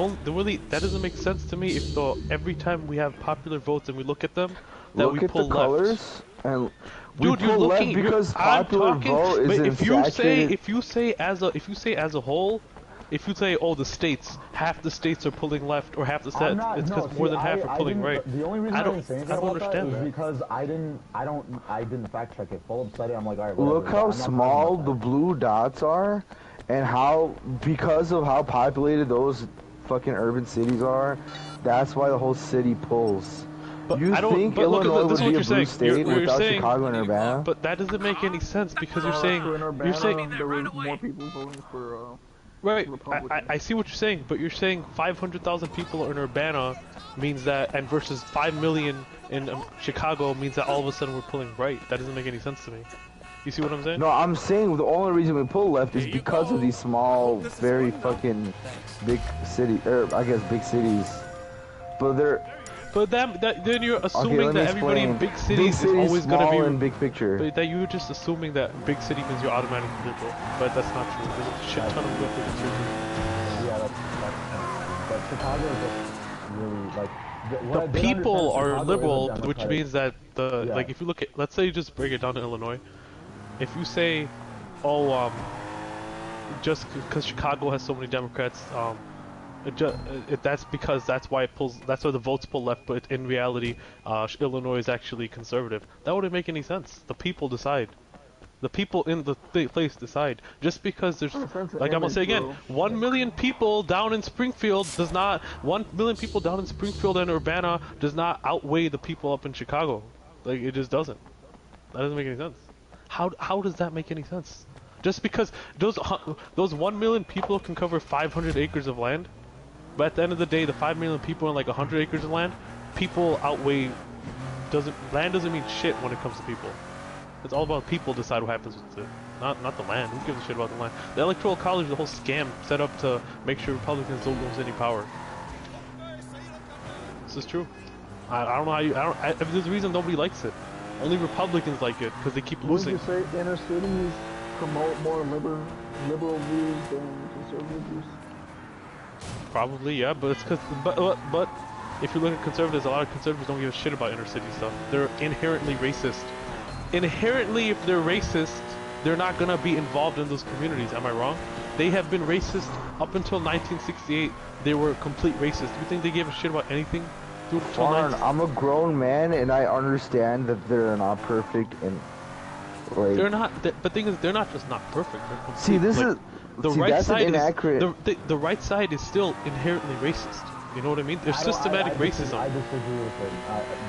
doesn't make sense to me if every time we have popular votes and we look at them, that Look we at pull the colors and Dude, you're looking because popular vote is if you say insaturated. if you say as a whole, if you say the states, half the states are pulling left or half the states, it's because more than half are pulling right. The only reason I didn't say anything about that is that. because I didn't fact check it. Full said it. I'm like, all right. Look how small the blue dots are, and how because of how populated those fucking urban cities are, that's why the whole city pulls. But you I don't, think but Illinois look, this would is be what a you're blue saying. state without saying, Chicago and Urbana? But that doesn't make any sense because you're saying in Urbana, you're saying there was more people voting for right. Republican. I see what you're saying, but you're saying 500,000 people in Urbana means that, and versus 5 million in Chicago means that all of a sudden we're pulling right. That doesn't make any sense to me. You see what I'm saying? No, I'm saying the only reason we pull left is because of these small, very fucking big city, I guess big cities. But they're. But then you're assuming that everybody in big cities is always gonna be in big picture. But that you're just assuming that big city means you're automatically liberal. But that's not true. There's a shit ton of people conservative. Yeah, but Chicago is just really like. The people are liberal, which means that like if you look at, let's say you just break it down to Illinois, if you say, just because Chicago has so many Democrats, that's because that's why the votes pull left, but in reality, Illinois is actually conservative. That wouldn't make any sense. The people decide. The people in the place decide. Just because there's, like I'm gonna say again, 1 million people down in Springfield does not, 1 million people down in Springfield and Urbana does not outweigh the people up in Chicago. Like, it just doesn't. That doesn't make any sense. How does that make any sense? Just because those 1 million people can cover 500 acres of land, but at the end of the day, the 5 million people in like 100 acres of land, people outweigh. Land doesn't mean shit when it comes to people. It's all about people decide what happens with it, not the land. Who gives a shit about the land? The Electoral College is a whole scam set up to make sure Republicans don't lose any power. This is true. I don't know how you. If there's a reason nobody likes it. Only Republicans like it because they keep losing. Would you say inner cities promote more liberal views than conservative views? Probably, yeah, but it's because, but if you look at conservatives, a lot of conservatives don't give a shit about inner city stuff. They're inherently racist. inherently, if they're racist, they're not gonna be involved in those communities. Am I wrong? They have been racist up until 1968. They were complete racist. Do you think they gave a shit about anything? I'm a grown man, and I understand that they're not perfect, and like they're not. But thing is, they're not just not perfect. They're complete, see, this like, is the see, right that's side inaccurate. is the right side is still inherently racist. You know what I mean? There's systematic racism. I disagree with it.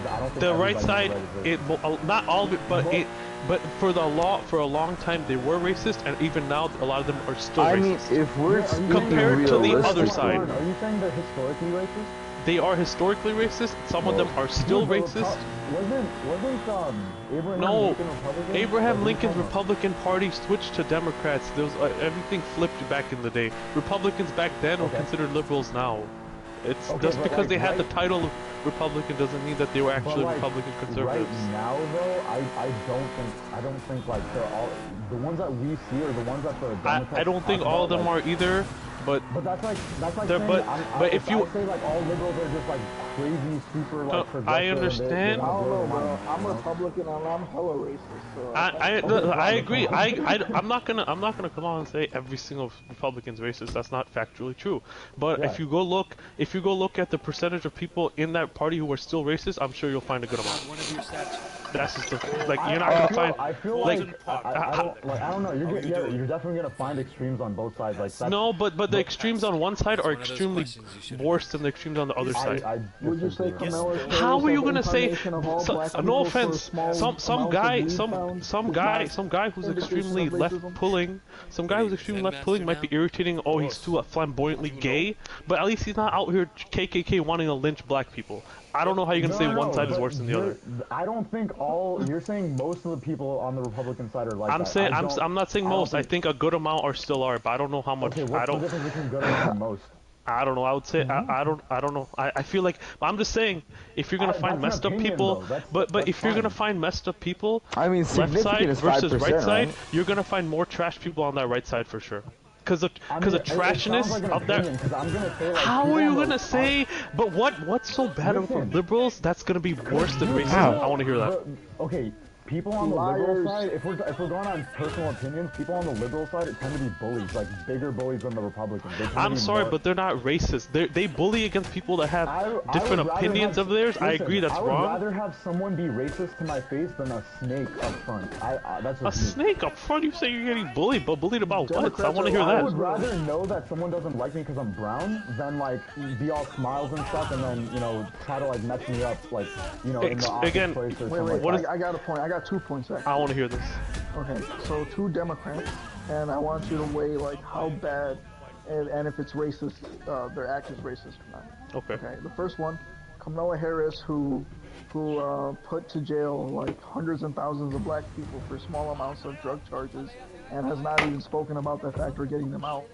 I don't think the right everybody's side, racist. not all of it, but for a long time they were racist, and even now a lot of them are still racist. I mean, if we're compared to the other side, are you saying they're historically racist? they are historically racist. Some of them are still racist. Wasn't Abraham No, Lincoln Republican? Abraham Lincoln's Republican Party switched to Democrats. There was everything flipped back in the day. Republicans back then were considered liberals now. It's just because they had the title of Republican doesn't mean that they were actually Republican conservatives. Right now, though, I don't think like they're all the ones that we see are the ones that the Democrats I don't think all of them are either. But that's like saying, but if you I say like all liberals are just like crazy super like progressive. I understand. I don't know, bro. I'm Republican and I'm hella racist. So I agree. I'm not gonna come on and say every single Republican's racist. That's not factually true. But if you go look at the percentage of people in that party who are still racist, I'm sure you'll find a good amount. That's just like you're not gonna find. I feel like I don't know. You're definitely gonna find extremes on both sides. Like no, but the extremes on one side are extremely worse than the extremes on the other side. Would you say how are you gonna say? No offense. Some guy who's extremely left pulling. Some guy who's extremely left pulling might be irritating. Oh, he's too flamboyantly gay. But at least he's not out here KKK wanting to lynch black people. I don't know how you're gonna say one side is worse than the other. I don't think you're saying most of the people on the Republican side are like that. I'm not saying most. I think a good amount are, but I don't know how much. Okay, what's the difference between good and most? I don't know. I would say I don't know. I feel like I'm just saying if you're gonna find messed up people, but if you're gonna find messed up people, I mean, left side versus right side, right? you're gonna find more trash people on that right side for sure. Because the trashiness of that. How are you gonna say? But what's so bad about the liberals? That's gonna be worse than racism. I want to hear that. Okay. People on the liberal side, if we're going on personal opinions, people on the liberal side tend to be bullies, like bigger bullies than the Republicans. I'm sorry, but they're not racist. They bully against people that have different opinions of theirs. I agree that's wrong. I would rather have someone be racist to my face than a snake up front. That's a snake up front? You say you're getting bullied, but bullied about what? I want to hear that. I would rather know that someone doesn't like me because I'm brown than like be all smiles and stuff and then try to like mess me up like in the office place or something. Wait, I got a point. I got 2 points actually. I want to hear this. Okay, so 2 Democrats, and I want you to weigh like how bad and if it's racist, their act is racist or not. Okay. Okay. The first one, Kamala Harris, who put to jail like hundreds and thousands of black people for small amounts of drug charges, and has not even spoken about the fact we're getting them out.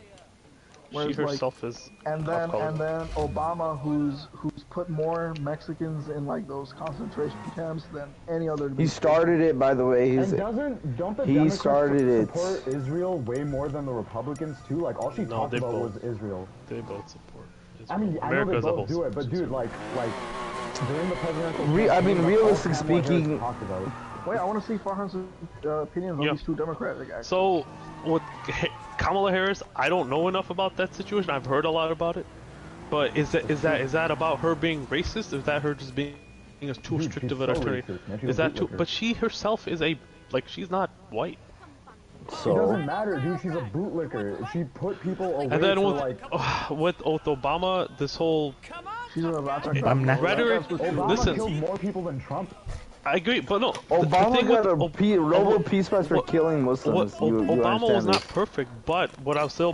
Whereas, she herself is. And then Obama, who's put more Mexicans in like those concentration camps than any other. He started it, by the way. Don't the Democrats support Israel way more than the Republicans too? Like all she talked about was Israel. They both support Israel. I mean, I know they both do it, but dude, like during the presidential. Realistic speaking. Wait, I want to see Farhan's opinions on these 2 Democratic guys. So, with Kamala Harris, I don't know enough about that situation. I've heard a lot about it, but is that about her being racist? Is that her just being too restrictive an attorney? Is that too? But she herself is she's not white. So it doesn't matter, dude. She's a bootlicker. She put people away. And then with Obama, this whole rhetoric. Listen, killed more people than Trump. I agree, but no. Obama got a Nobel Peace Prize for killing Muslims. Obama was not perfect, but what I'll say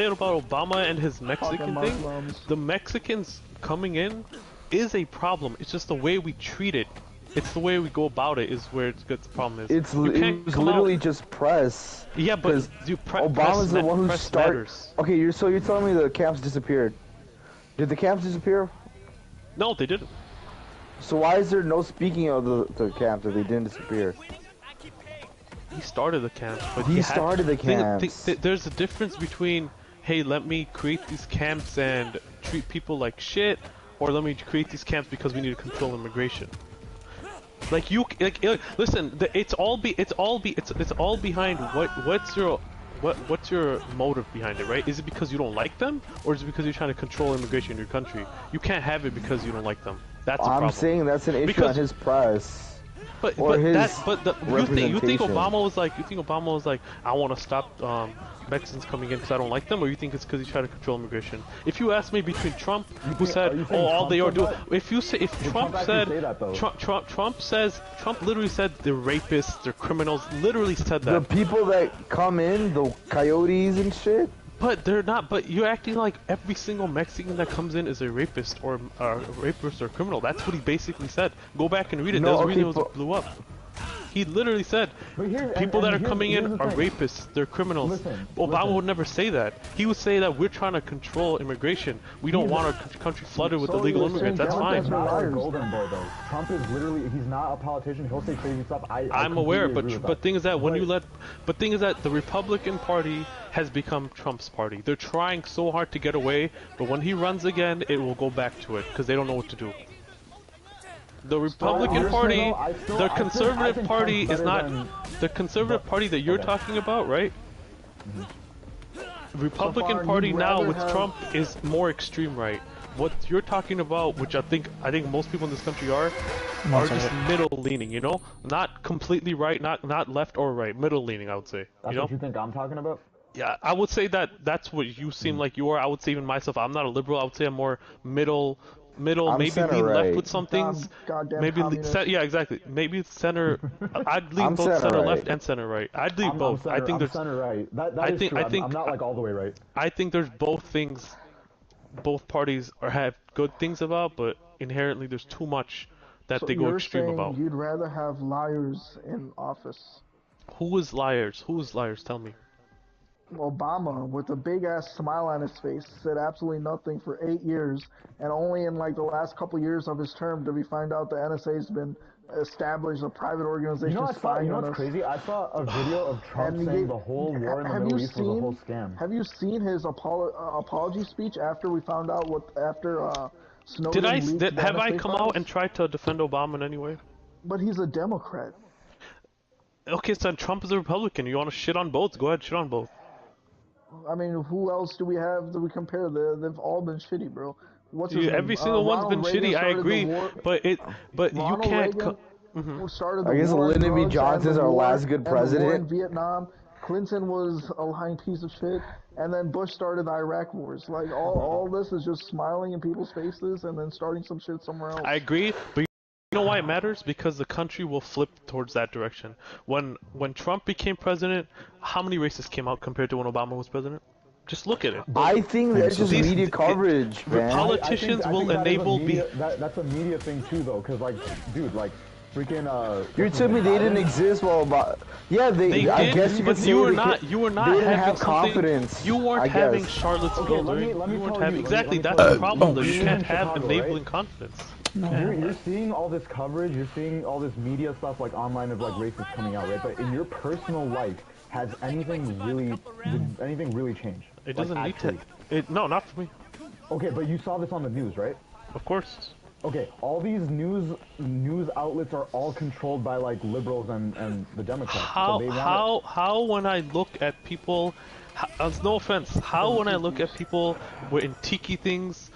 about Obama and his Mexican thing, the Mexicans coming in is a problem. It's just the way we treat it. It's the way we go about it is where the problem is. It was literally just press. Yeah, but Obama's the one who started. Okay, so you're telling me the camps disappeared? Did the camps disappear? No, they didn't. So why is there no speaking of the camps if they didn't disappear? He started the camps, but he started the camps. There's a difference between, hey, let me create these camps and treat people like shit, or let me create these camps because we need to control immigration. Like listen, it's all behind what's your motive behind it, right? Is it because you don't like them, or is it because you're trying to control immigration in your country? You can't have it because you don't like them. That's a problem. I'm saying that's an issue on his press. You think Obama was like, I want to stop Mexicans coming in because I don't like them, or you think it's because he's trying to control immigration? If you ask me between Trump, who said, "Oh, all they are doing," Trump literally said they're rapists, they're criminals, literally said that. The people that come in, the coyotes and shit. But they're not. But you're acting like every single Mexican that comes in is a rapist or criminal. That's what he basically said. Go back and read it. That's the reason it blew up. He literally said, people that are coming in are rapists, they're criminals. Listen, Obama would never say that. He would say that we're trying to control immigration. We don't want our country flooded with illegal immigrants. That's fine. Golden boy, though. Trump is literally, he's not a politician. He'll say crazy stuff. I'm aware, but thing is that the Republican Party has become Trump's party. They're trying so hard to get away, but when he runs again, it will go back to it because they don't know what to do. The Republican Party, the Conservative Party is not the Conservative Party that you're talking about, right? Republican Party now with Trump is more extreme right. What you're talking about, which I think most people in this country are just middle leaning, you know, not completely right, not left or right, middle leaning, I would say. That's what you think I'm talking about? Yeah, I would say that's what you seem like you are. I would say even myself, I'm not a liberal. I would say I'm more middle, maybe lean left with some things. Maybe yeah, exactly. Maybe center. I'd lean both center left and center right. I'd lean both. I think there's center right. That is true. I'm not like all the way right. I think there's both things. Both parties have good things about, but inherently there's too much that they go extreme about. You'd rather have liars in office. Who is liars? Who is liars? Tell me. Obama, with a big ass smile on his face, said absolutely nothing for 8 years, and only in like the last couple years of his term did we find out the NSA's been established, a private organization. You know what's crazy? I saw a video of Trump saying the whole war in the Middle East was a whole scam. Have you seen his apology speech after we found out Snowden have I come out and tried to defend Obama in any way? But he's a Democrat. Okay, so Trump is a Republican. You want to shit on both? Go ahead, shit on both. I mean, who else do we have that we compare? They've all been shitty, bro. Every single one's been shitty. I agree, but you can't. Started I guess Lyndon B. Johnson's our last good president. In Vietnam, Clinton was a lying piece of shit, and then Bush started the Iraq wars. Like all this is just smiling in people's faces and then starting some shit somewhere else. I agree, but you know why it matters? Because the country will flip towards that direction. When Trump became president, how many races came out compared to when Obama was president? Just look at it. I think that's just media coverage, man. Politicians will enable... That's a media thing too, though, because, like, dude, like, freaking, You're telling me they didn't exist while Obama... Yeah, they did, I guess you could say you were not they didn't have confidence. You weren't having Charlottesville during... You weren't having... Exactly, that's the problem, though. You can't have enabling confidence. No. You're seeing all this coverage, you're seeing all this media stuff like online of like racists coming out, right? But in your personal life, has anything really changed? It doesn't need to. No, not for me. Okay, but you saw this on the news, right? Of course. Okay, all these news outlets are all controlled by like liberals and the Democrats. How when I look at people, no offense, how when I look at people in tiki things,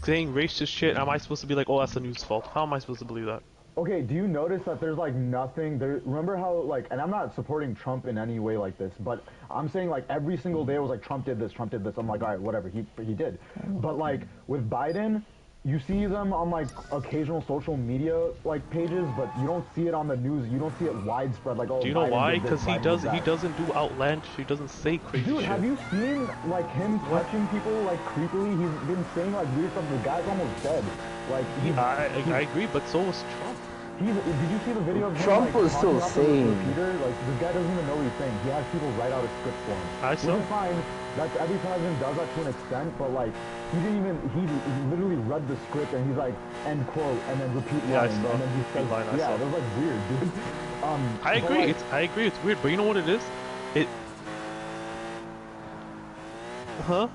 saying racist shit, am I supposed to be like, oh, that's the news fault? How am I supposed to believe that? Okay, do you notice that there's like nothing there? Remember how like, and I'm not supporting Trump in any way like this, but I'm saying like every single day it was like Trump did this. I'm like, all right, whatever, he did. But like with Biden, you see them on like occasional social media like pages, but you don't see it on the news. You don't see it widespread. Like, oh, do you know why? Because he doesn't do outlandish. He doesn't say crazy shit. Dude, have you seen like him touching people like creepily? He's been saying like weird stuff. The guy's almost dead. Like I agree, but so was Trump. Did you see the video of him, Trump was still sane. Like, this guy doesn't even know what he's saying. He has people write out a script for him. I saw. Which is fine. That's every president does that to an extent, but like, he literally read the script and he's like, end quote, and then repeat line, and then he says, yeah, that was like weird, dude. I agree. Like, I agree. It's weird, but you know what it is? Huh?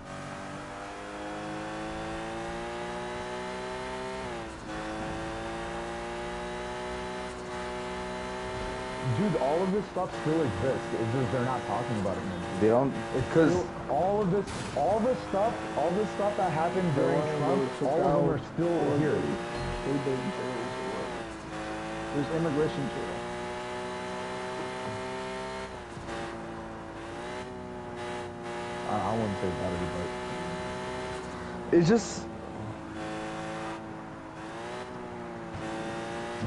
dude, all of this stuff still exists. It's just they're not talking about it anymore. They don't, because all this stuff that happened during Trump, all of them are still here. There's immigration jail. I wouldn't say that, but it's just,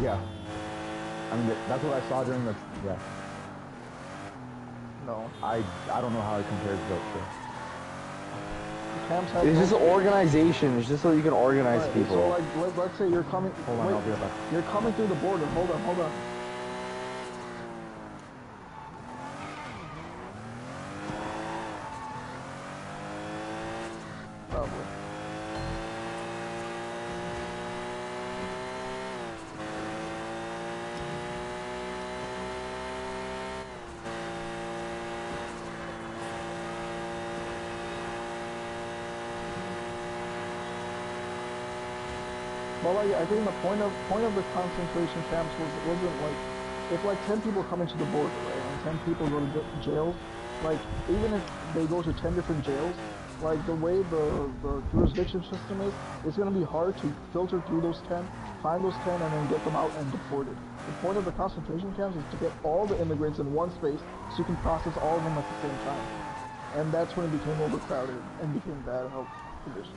yeah. I mean, that's what I saw during the, yeah. No. I don't know how it compares to it's just an organization. It's just so you can organize right, people. So like, let's say you're coming. Hold on, wait, I'll be right back. You're coming through the border. Hold on. Probably. Well, like, I think the point of the concentration camps wasn't like, if like 10 people come into the border, right, and 10 people go to jails, like even if they go to 10 different jails, like the way the jurisdiction system is, it's gonna be hard to filter through those 10, find those 10, and then get them out and deported. The point of the concentration camps is to get all the immigrants in one space so you can process all of them at the same time. And that's when it became overcrowded and became bad health conditions.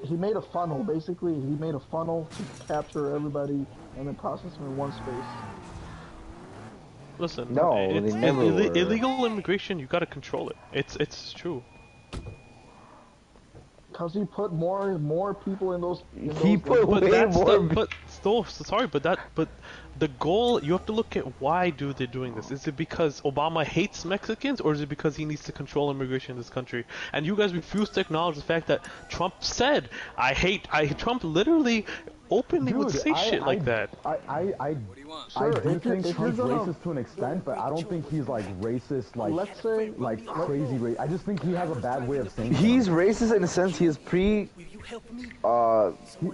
He made a funnel, basically. He made a funnel to capture everybody and then process them in one space. Listen, no, it's illegal immigration. You gotta control it. It's true. Cause he put more people in those. He put way more. But still, sorry, but the goal, you have to look at why they're doing this. Is it because Obama hates Mexicans, or is it because he needs to control immigration in this country? And you guys refuse to acknowledge the fact that Trump said, Trump literally openly would say shit like that. I do think Trump's racist to an extent, but I don't think he's like racist, like let's say like crazy racist. I just think he has a bad way of saying. He's racist in a sense. He is because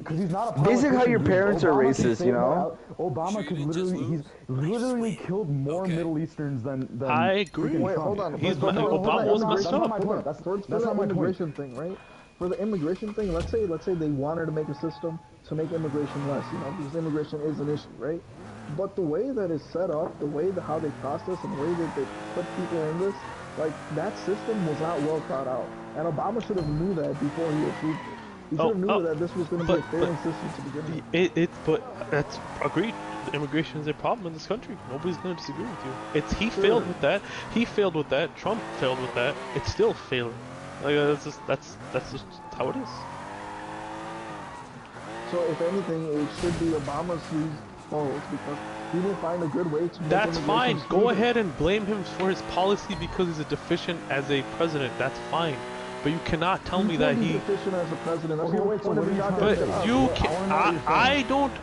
he's not a basically how your parents are racist, you know. Obama could he's literally killed more Middle Easterns than I agree. Wait, hold on. Obama was messed up. That's not my point. That's not my immigration thing, right? For the immigration thing, let's say they wanted to make a system to make immigration less, you know, because immigration is an issue, right? But the way that it's set up, the way how they process and the way that they put people in this, like, that system was not well thought out. And Obama should have knew that before he approved it. He should have knew that this was going to be a failing system to begin with. But that's agreed. Immigration is a problem in this country. Nobody's going to disagree with you. He failed with that. He failed with that. Trump failed with that. It's still failing. Like, that's just how it is. So if anything, it should be Obama's fault because he didn't find a good way to make That's fine. Go ahead and blame him for his policy because he's a deficient as a president. That's fine. But you cannot tell me that he deficient as a president. That's okay, wait, so what but you can I don't.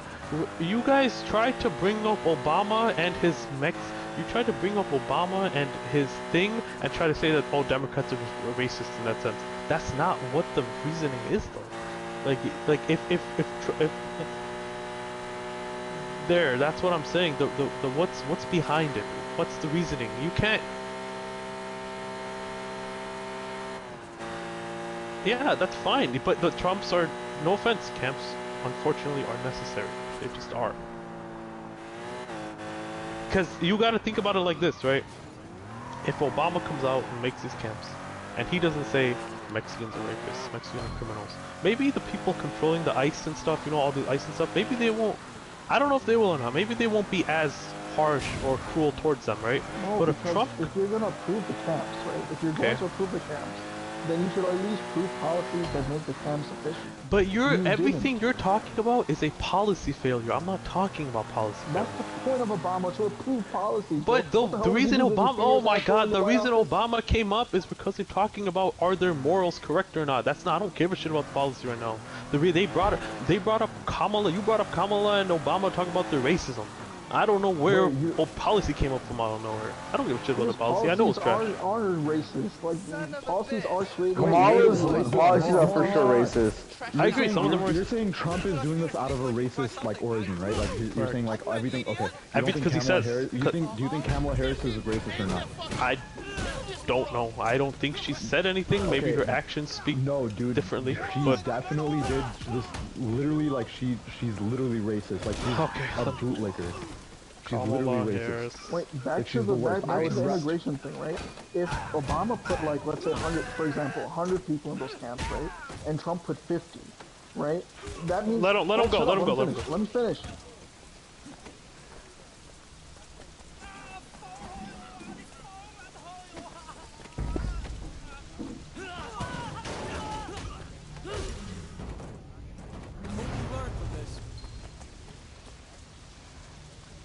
You guys tried to bring up Obama and his You tried to bring up Obama and his thing and try to say that all Democrats are racist in that sense. That's not what the reasoning is, though. Like if there, that's what I'm saying. The what's behind it? What's the reasoning? You can't. Yeah, that's fine. But the Trumps are, no offense, camps unfortunately are necessary. They just are. Because you gotta think about it like this, right? If Obama comes out and makes these camps, and he doesn't say Mexicans are rapists, Mexicans are criminals, maybe the people controlling the ICE and stuff, you know, all the ICE and stuff, maybe they won't, I don't know if they will or not, maybe they won't be as harsh or cruel towards them, right? No, but if Trump... if you're gonna approve the camps, right? If you're going to approve the camps, then you should at least prove policies that make the camps efficient. But everything you're talking about is a policy failure. I'm not talking about policy failure. That's the point of Obama, to approve policies. But the reason Obama, oh my god, the reason Obama came up is because they're talking about are their morals correct or not. That's not, I don't give a shit about the policy right now. They brought up Kamala, you brought up Kamala and Obama talking about their racism. I don't know where policy came up from out of nowhere. I don't give a shit about the policy. I know it's trash. Are racist. Like policies are straight. Kamala's policies are for sure racist. I agree. Some of them are. You're saying Trump is doing this out of a racist like origin, right? Like you're saying like everything. Okay. Everything because he says. Do you think Kamala Harris is racist or not? I don't know. I don't think she said anything. Maybe her actions speak differently. She definitely did. This literally like she's literally racist. Like she's a bootlicker. She's literally racist. Wait, back to the immigration thing, right? If Obama put like, let's say 100, for example, 100 people in those camps, right? And Trump put 50, right? That means let him go. Let me finish.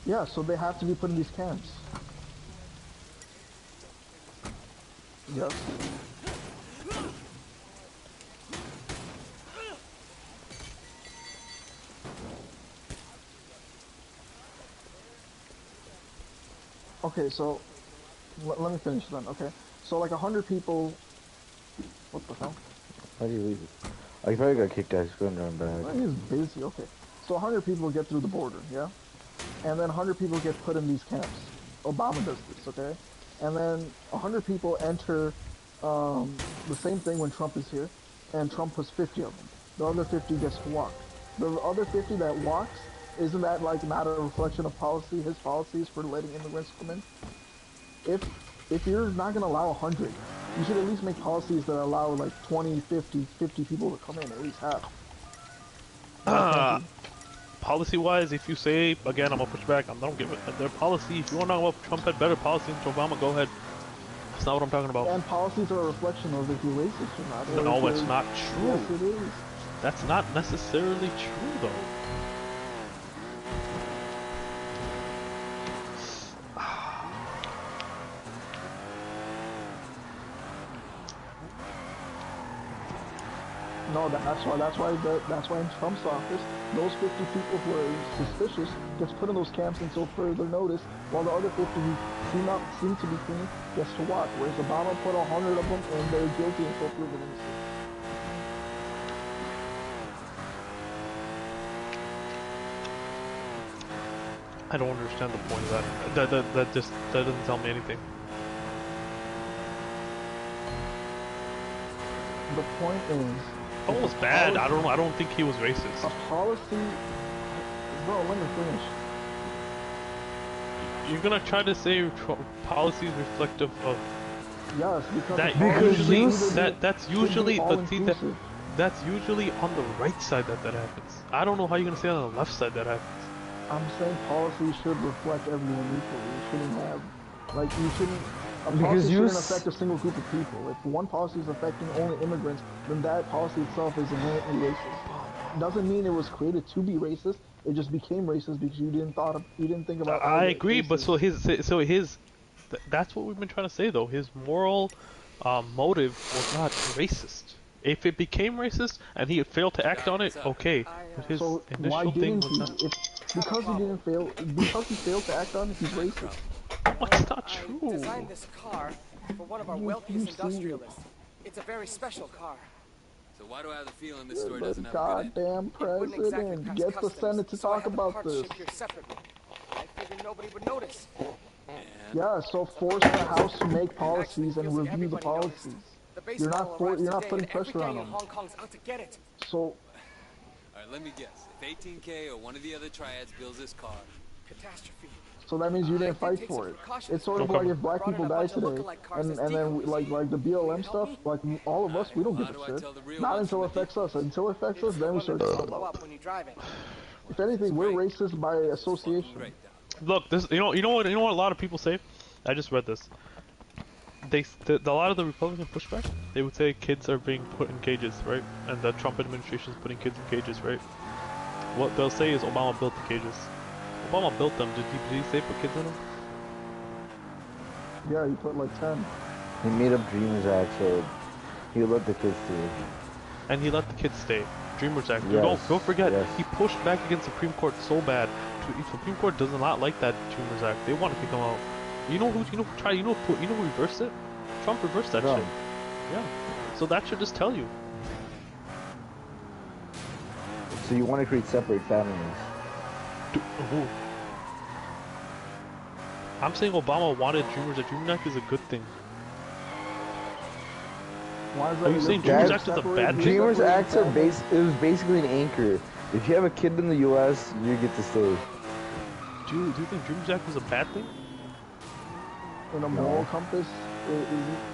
Yeah, so they have to be put in these camps. Yes. Okay, so let me finish then. Okay, so like 100 people. What the hell? How do you leave it? Oh, he probably got kicked out. He's going around back. He's busy. Okay, so 100 people get through the border. Yeah. And then 100 people get put in these camps. Obama does this, okay? And then 100 people enter the same thing when Trump is here, and Trump puts 50 of them. The other 50 gets to walk. The other 50 that walks, isn't that like not a reflection of policy, his policies for letting immigrants come in? If you're not gonna allow 100, you should at least make policies that allow like 20, 50 people to come in, at least half. Policy-wise, if you say, again, I'm gonna push back, I don't give it. Their policy, if you want to know about Trump had better policy than Obama, go ahead. That's not what I'm talking about. And policies are a reflection of if you're racist or not. No, it's not true. Yes, it is. That's not necessarily true, though. No, that's why in Trump's office, those 50 people who are suspicious gets put in those camps until further notice, while the other 50 who seem to be clean gets to watch. Whereas Obama put 100 of them and they're guilty until proven innocent. I don't understand the point of that. That doesn't tell me anything. The point is. Paul was bad. I don't think he was racist. A policy. Bro, let me finish. You're gonna try to say policy is reflective of. Yes, because that's usually that's usually on the right side that happens. I don't know how you're gonna say on the left side that happens. I'm saying policy should reflect everyone equally. You shouldn't have, like, you shouldn't. A policy shouldn't affect a single group of people. If one policy is affecting only immigrants, then that policy itself is inherently racist. Doesn't mean it was created to be racist. It just became racist because you didn't think about. I agree, but that's what we've been trying to say though. His moral motive was not racist. If it became racist and he failed to act on it, okay. But his initial thing was not. Because he failed to act on it, he's racist. What's not true? I designed this car for one of our wealthiest industrialists. It's a very special car. So why do I have the feeling this story doesn't have goddamn president gets the Senate to talk about this. I figured nobody would notice. Yeah, so force the House to make policies and review the policies. You're not putting pressure on them. Hong Kong's out to get it. So. All right, let me guess. If 18K or one of the other triads builds this car, catastrophe. So that means you didn't fight for it. It's sort of like if black people die today, and then like the BLM stuff, like all of us, we don't give a shit. Not until it affects us. Until it affects us, then we start to blow up. If anything, we're racist by association. Look, this you know what a lot of people say. I just read this. A lot of the Republican pushback, they would say kids are being put in cages, right? And the Trump administration is putting kids in cages, right? What they'll say is Obama built the cages. Obama built them. Did he say put kids in them? Yeah, he put like 10. He made up Dreamers Act, so he let the kids stay. And he let the kids stay. Dreamers Act. Dude, Yes. don't forget, Yes. he pushed back against Supreme Court so bad. Supreme Court does not like that Dreamers Act. They want to kick him out. You know who reversed it? Trump reversed that shit. Yeah. So that should just tell you. So you want to create separate families? Who? I'm saying Obama wanted Dreamers Act. Dreamers Act is a good thing. Why is that Are you saying Dreamers Act is a bad thing? Dreamers Act are it was basically an anchor. If you have a kid in the U.S., you get to stay. Do you think Dreamers Act was a bad thing? In a moral compass,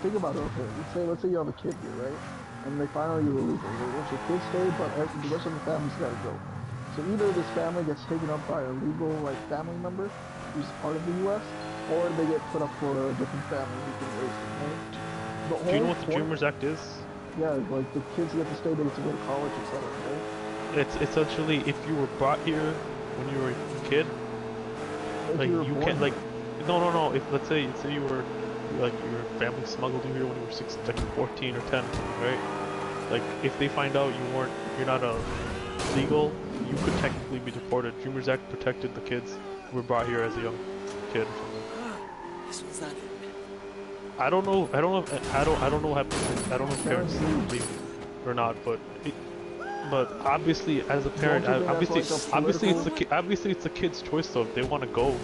think about it. Okay, let's say you have a kid here, right? And they find out you're illegal. They let your kid stay, but the rest of the family's got to go. So either this family gets taken up by a legal family member who's part of the U.S., or they get put up for a different family who can raise them. Right? Do you know what the Dreamers Act is? Yeah, like the kids get to stay, they get to go to college, etc. Right? It's essentially if you were brought here when you were a kid, like you can't no. If let's say you were your family smuggled you here when you were 14 or 10, right? Like if they find out you're not a legal, you could technically be deported. Dreamers Act protected the kids who were brought here as a young kid. This was not it. I don't know if parents leave or not, but obviously as a parent, obviously it's the kid's choice though. If they want to go,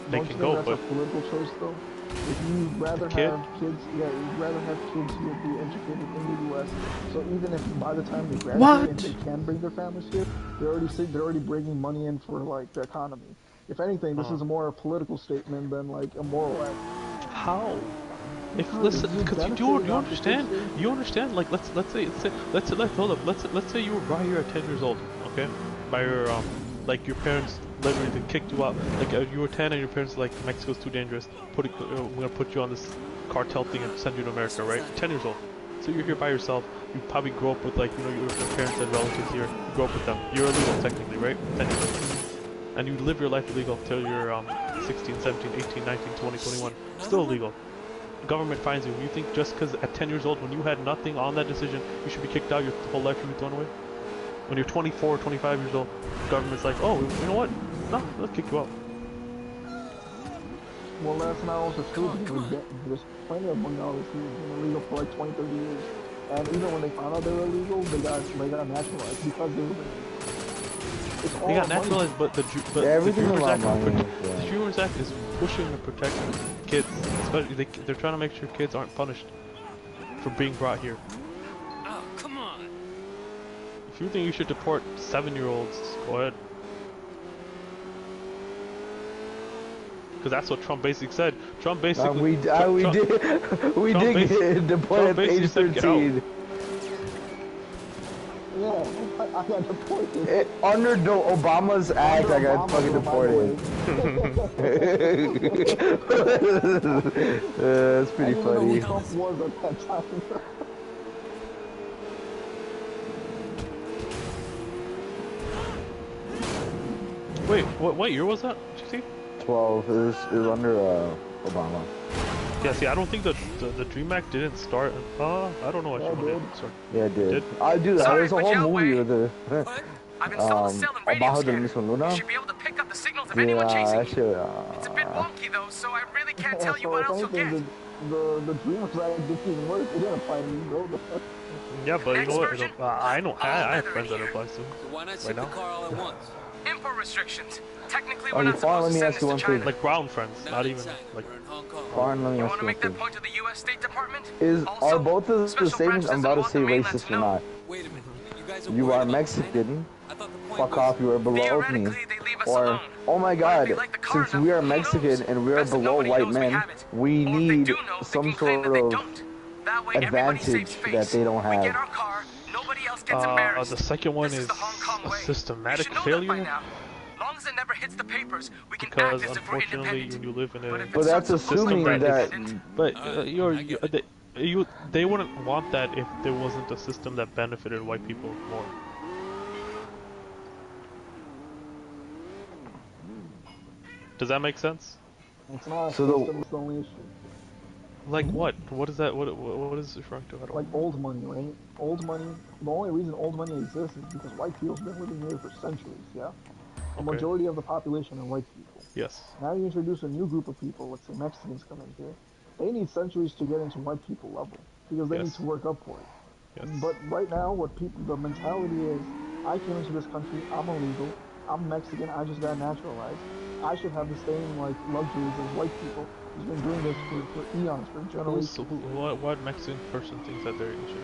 they can go. But that's a political choice though. If you'd rather have kids, you'd rather have kids who would be educated in the U.S. So even if by the time they graduate and they can bring their families here, they're already bringing money in for the economy. If anything, this is more a political statement than a moral act. How? Because you understand. Like let's say you were brought here at 10 years old, okay? By your your parents literally kicked you out. You were 10 and your parents Mexico's too dangerous. We're gonna put you on this cartel thing and send you to America, right? 10 years old. So you're here by yourself. You probably grow up with your parents and relatives here. You grow up with them. You're illegal technically, right? 10 years old. And you live your life illegal until you're 16, 17, 18, 19, 20, 21. Still illegal. The government finds you. You think just because at 10 years old, when you had nothing on that decision, you should be kicked out, your whole life should be thrown away? When you're 24 or 25 years old, the government's like, oh, you know what? No, let's kick you out. Well, that's not also true because there's plenty of Bengalis who've been illegal for 20, 30 years. And even when they found out they were illegal, they got naturalized because they were illegal. They got naturalized, but the Dreamers Act is pushing and protecting kids. Especially, they're trying to make sure kids aren't punished for being brought here. Oh, come on! If you think you should deport 7-year-olds, go ahead. Because that's what Trump basically said. Trump basically... we did get deported at age 13. Yeah, I got deported. Under Obama's act, I got fucking deported. That's pretty funny. Trump was at that time. Wait, what year was that? Did you see? 12. It was under Obama. Yeah, see, I don't think the Dream Act didn't start. I don't know actually when it started. Yeah, it did. I do. There's a whole movie with the Abajo del Mismo Luna. You should be able to pick up the signals of anyone chasing you. It's a bit wonky though, so I really can't tell you what else you'll get. The Dreamers Act didn't even work. It didn't apply to me, bro. Yeah, but you know what? I have friends that it applies to. So why not ship the car all at once? Import restrictions. Technically, we're not supposed to send this to China. Like brown friends, not even like. Foreign, let me ask you one thing. Point to the U.S. State Department? Are both of the statements I'm about to say racist or not? Wait a minute. You are Mexican. Fuck off, you are below me. Or, oh my god, since we are Mexican and we are below white men, we need some sort of advantage that they don't have. The second one is a systematic failure. Long as it never hits the papers, we can because unfortunately, when you live in a but that's assuming that. But they wouldn't want that if there wasn't a system that benefited white people more. Does that make sense? It's not. So it's the only issue. Like what? What is that? What is it referring to? I don't Like know. old money, right? Old money. The only reason old money exists is because white people's been living here for centuries. Yeah, a Okay. majority of the population are white people. Yes. Now you introduce a new group of people. Let's say Mexicans come in here. They need centuries to get into white people level because they need Yes. to work up for it. Yes. But right now, what people, the mentality is, I came into this country, I'm illegal, I'm Mexican, I just got naturalized. I should have the same like luxuries as white people who's been doing this for eons, for generations. What Mexican person thinks that they're Asian?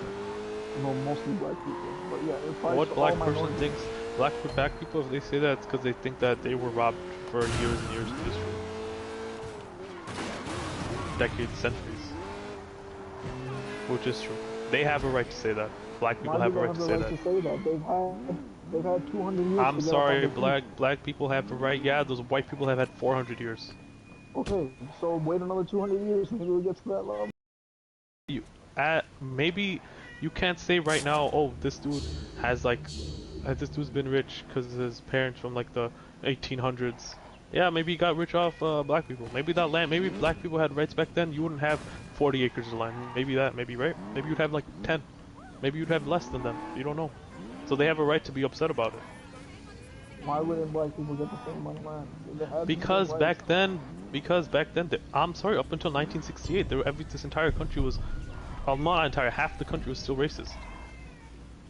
Well, mostly black people, but yeah, it applies What to all black person minorities. thinks black people? If they say that, it's because they think that they were robbed for years and years in history, decades, centuries, which is true. They have a right to say that. Black people Why do have a they right have to the say right that. to say that? They've had 200 years I'm to get up on sorry, their feet. black people have a right. Yeah, those white people have had 400 years. Okay, so wait another 200 years, maybe we'll get to that level. You, maybe you can't say right now. Oh, this dude has like, this dude's been rich because his parents from like the 1800s. Yeah, maybe he got rich off black people. Maybe that land. Maybe black people had rights back then. You wouldn't have 40 acres of land. Maybe that. Maybe right. Maybe you'd have like 10. Maybe you'd have less than them. You don't know. So they have a right to be upset about it. Why wouldn't black people get the same amount of land? They had the same Because rights. back then, I'm sorry, up until 1968, this entire country was, well, not entire, half the country was still racist.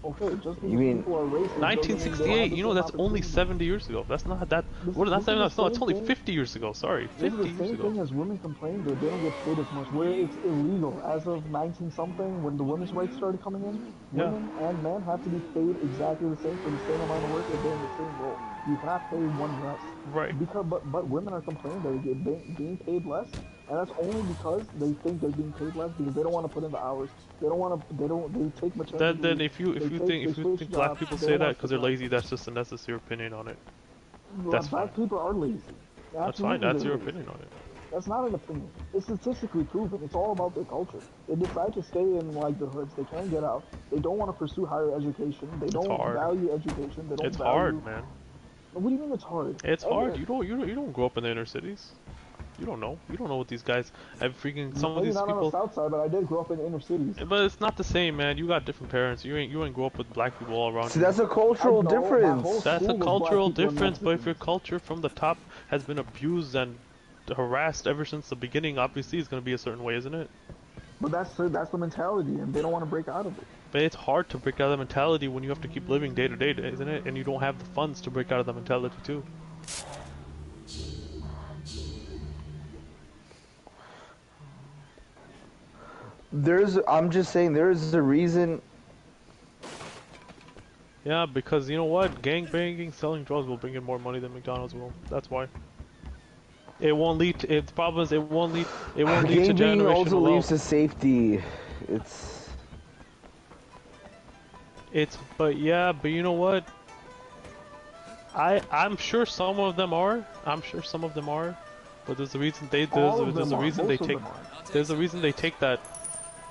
Okay, just because You mean people are racist doesn't mean they don't have 1968, the you know, same that's only opportunity. 70 years ago. That's not that, This, what, this is the that's same only thing. 50 years ago, sorry, This 50 is the years same ago. thing as women complain that they don't get paid as much. Where it's illegal as of 19 something, when the women's rights started coming in, Yeah. women and men have to be paid exactly the same for the same amount of work if they're in the same role. You cannot pay one less. Right. Because but women are complaining they're being paid less, and that's only because they think they're being paid less because they don't want to put in the hours. They don't want to. They take maternity Then leave. if you They switch think black jobs. people They say don't that want to because stick they're around. lazy, that's just your opinion on it. That's fine. Black people are lazy. That's fine. Absolutely, That's they're your lazy. opinion on it. That's not an opinion. It's statistically proven. It's all about their culture. They decide to stay in like the hoods. They can't get out. They don't want to pursue higher education. They It's don't hard. value education. They don't It's value. hard, man. What do you mean it's hard? It's hard. You don't grow up in the inner cities. You don't know. You don't know what these guys have freaking some of Maybe these not on the people. south side, but I did grow up in inner cities. But it's not the same, man. You got different parents. You ain't grow up with black people all around See, you. that's a cultural difference. That's a cultural difference, but if your culture from the top has been abused and harassed ever since the beginning, obviously it's gonna be a certain way, isn't it? But that's the mentality, and they don't want to break out of it. But it's hard to break out of the mentality when you have to keep living day to day, isn't it? And you don't have the funds to break out of the mentality too. I'm just saying, there's a reason. Yeah, because you know what? Gang banging, selling drugs will bring in more money than McDonald's will. That's why. It won't lead to, the problem is it won't lead to Gaming also generational leads wealth. to safety. But you know what? I'm sure some of them are. But there's a reason there's a reason they take that.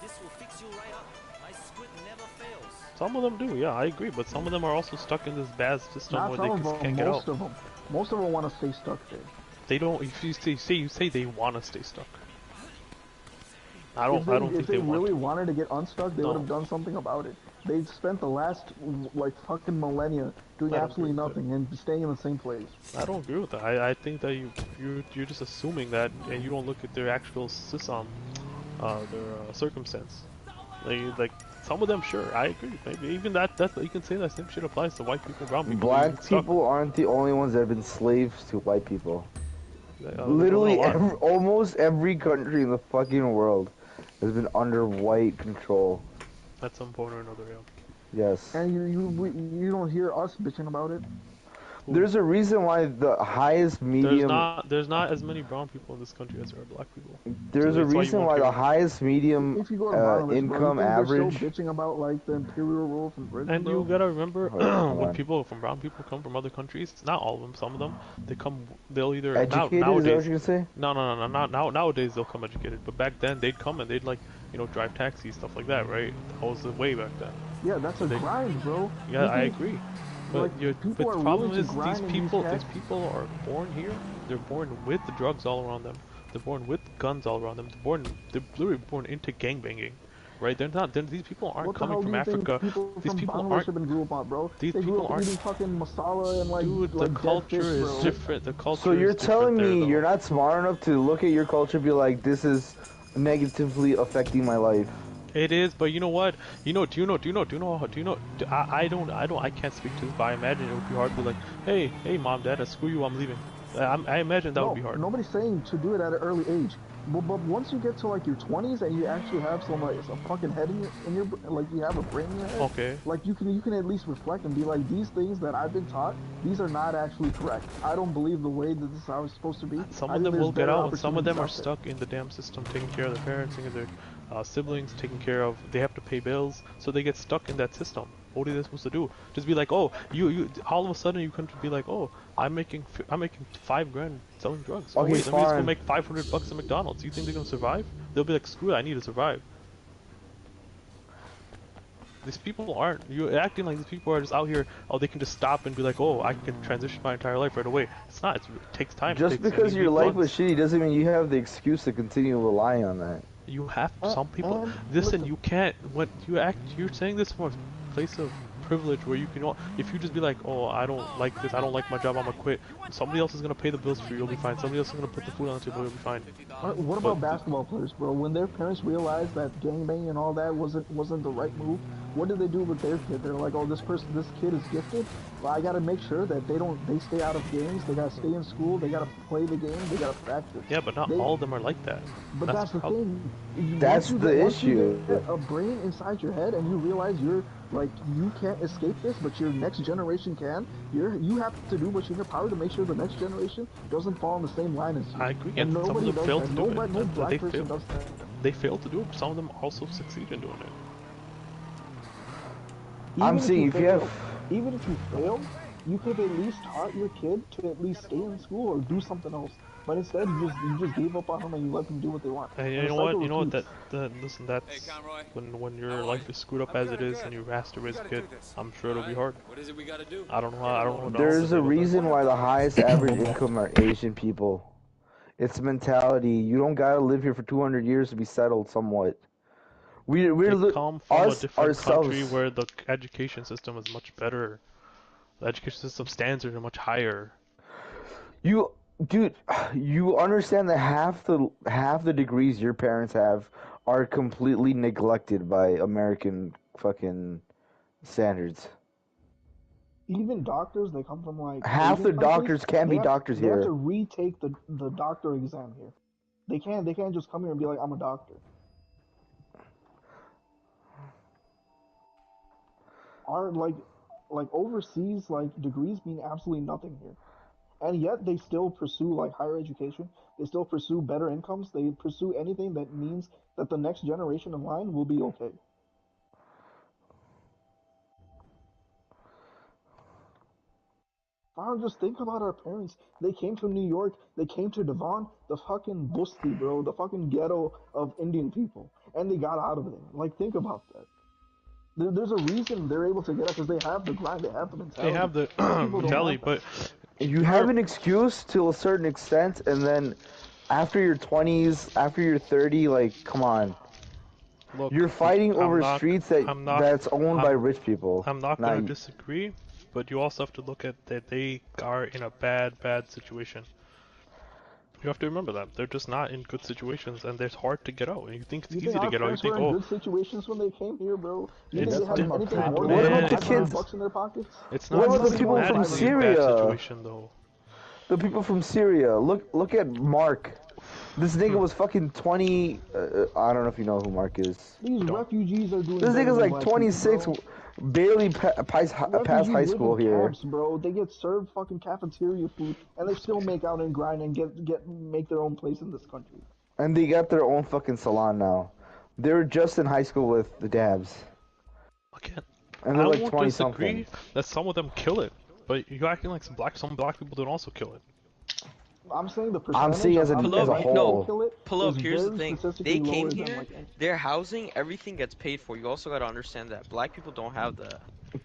This will fix you right up. My squid never fails. Some of them do, yeah, I agree. But some of them are also stuck in this bad system Not where some they of just them. can't get Most out. of them. Most of them want to stay stuck there. They don't. If you say they want to stay stuck. I don't If they really wanted to get unstuck, they No. would have done something about it. They spent the last like fucking millennia doing I don't absolutely agree with nothing and staying in the same place. I don't agree with that. I think that you're just assuming that, and you don't look at their actual circumstance. Like some of them, sure, I agree. Maybe even that you can say that same shit applies to white people, brown people. Black people aren't the only ones that have been slaves to white people. Yeah, Literally, almost every country in the fucking world has been under white control. At some point or another, yeah. Yes. And you don't hear us bitching about it. There's a reason why the highest medium. There's not as many brown people in this country as there are black people. There's a reason why the highest medium If you go to Monolith, income bro, you think average. they're still bitching about like the imperial rule from Britain, And bro? you gotta remember, when brown people come from other countries, not all of them, some of them, they'll either Educated, nowadays. is that what you're saying? No, not nowadays they'll come educated, but back then they'd come and they'd drive taxis, stuff like that, right? That was the way back then. Yeah, that's a grind, bro. Yeah, I agree. But the problem is these people cats. are born here. They're born with the drugs all around them. They're born with guns all around them. They're literally born into gangbanging, right? They're not. These people aren't What the coming hell do from you think Africa. people These from people Bangladesh aren't. have been grew up on, bro? These They grew people up aren't. eating fucking masala and Dude, the like dead fish, culture is bro. different. The So culture you're is different telling there, me though. you're not smart enough to look at your culture and be like, this is negatively affecting my life? It is, but you know what? I can't speak to this, but I imagine it would be hard to be like, hey, mom, dad, screw you, I'm leaving. I imagine that would No, be hard. nobody's saying to do it at an early age. But once you get to like your 20s and you actually have some fucking head in your like you have a brain in your head. Okay. Like you can at least reflect and be like, these things that I've been taught, these are not actually correct. I don't believe the way that this is how it's supposed to be. Some I of think them there's will get better out, and some of them are opportunities out there. stuck in the damn system, taking care of their parents, taking care of their siblings, taking care of. They have to pay bills, so they get stuck in that system. What are they supposed to do? Just be like, oh, you all of a sudden you couldn't be like, oh, I'm making $5 grand selling drugs. Oh Okay, wait, let me just go fine. make $500 at McDonald's. You think they're gonna survive? They'll be like, screw it, I need to survive. These people aren't. You're acting like these people are just out here. Oh, they can just stop and be like, oh, I can transition my entire life right away. It's not. It takes time. Just because your life was shitty doesn't mean you have the excuse to continue relying on that. You have some people. Listen, you can't. When you act, you're saying this from a place of privilege where you can. If you just be like, oh, I don't like this. I don't like my job. I'm gonna quit. Somebody else is gonna pay the bills for you. You'll be fine. Somebody else is gonna put the food on the table. You'll be fine. What about basketball players, bro? When their parents realized that gangbanging and all that wasn't the right move, what did they do with their kid? They're like, oh, this kid is gifted. Well, I gotta make sure that they stay out of games. They gotta stay in school. They gotta play the game. They gotta practice. Yeah, but not all of them are like that. But that's the thing. That's the issue. Once you get a brain inside your head and you realize you're like you can't escape this, but your next generation can. You have to do what's in your power to make sure the next generation doesn't fall in the same line as you. I agree, and some of them fail to do it. No black person does that. They fail to do it. Some of them also succeed in doing it. I'm saying if you have... Even if you fail, you could have at least taught your kid to at least stay in school or do something else. But instead, you just gave up on them and you let them do what they want. And you know what? Listen, that's when your life is screwed up as it is, and you have to raise a kid. I'm sure it'll be hard. What is it we gotta do? I don't know. There's a reason why the highest average income are Asian people. It's mentality. You don't gotta live here for 200 years to be settled somewhat. We come from a different country where the education system is much better. The education system standards are much higher. Dude, you understand that half the degrees your parents have are completely neglected by American fucking standards. Even doctors, they come from like half the doctors can't be doctors here. They have to retake the doctor exam here. They can't just come here and be like, I'm a doctor. Are like overseas degrees mean absolutely nothing here, and yet they still pursue like higher education. They still pursue better incomes. They pursue anything that means that the next generation in line will be okay. I don't just think about our parents. They came to New York. They came to Devon, the fucking Busti, bro, the fucking ghetto of Indian people, and they got out of there. Like, think about that. There's a reason they're able to get up because they have the grind, they have the mentality. They have the mentality, but you have an excuse to a certain extent, and then after your 20s, after you're 30, like, come on. Look, you're fighting over streets that's owned by rich people. I'm not going to disagree, but you also have to look at that they are in a bad situation. You have to remember that they're just not in good situations, and it's hard to get out. And you think it's easy to get out. You think, oh, in good situations when they came here, bro. It's what about the kids? Bucks in their pockets? It's not. What about the people from Syria? Situation, though. The people from Syria. Look at Mark. This nigga was fucking 20. I don't know if you know who Mark is. These refugees are doing. This nigga's like 26. Barely passed high school here. Camps, bro. They get served fucking cafeteria food, and they still make out and grind and make their own place in this country. And they got their own fucking salon now. They were just in high school with the dabs. Again, and they're I like won't 20 disagree something. that some of them kill it, but you're acting like some black people don't also kill it. I'm saying the percentage. I'm saying as a whole. Pull up. Here's the thing. They came here. Their housing, everything gets paid for. You also got to understand that black people don't have the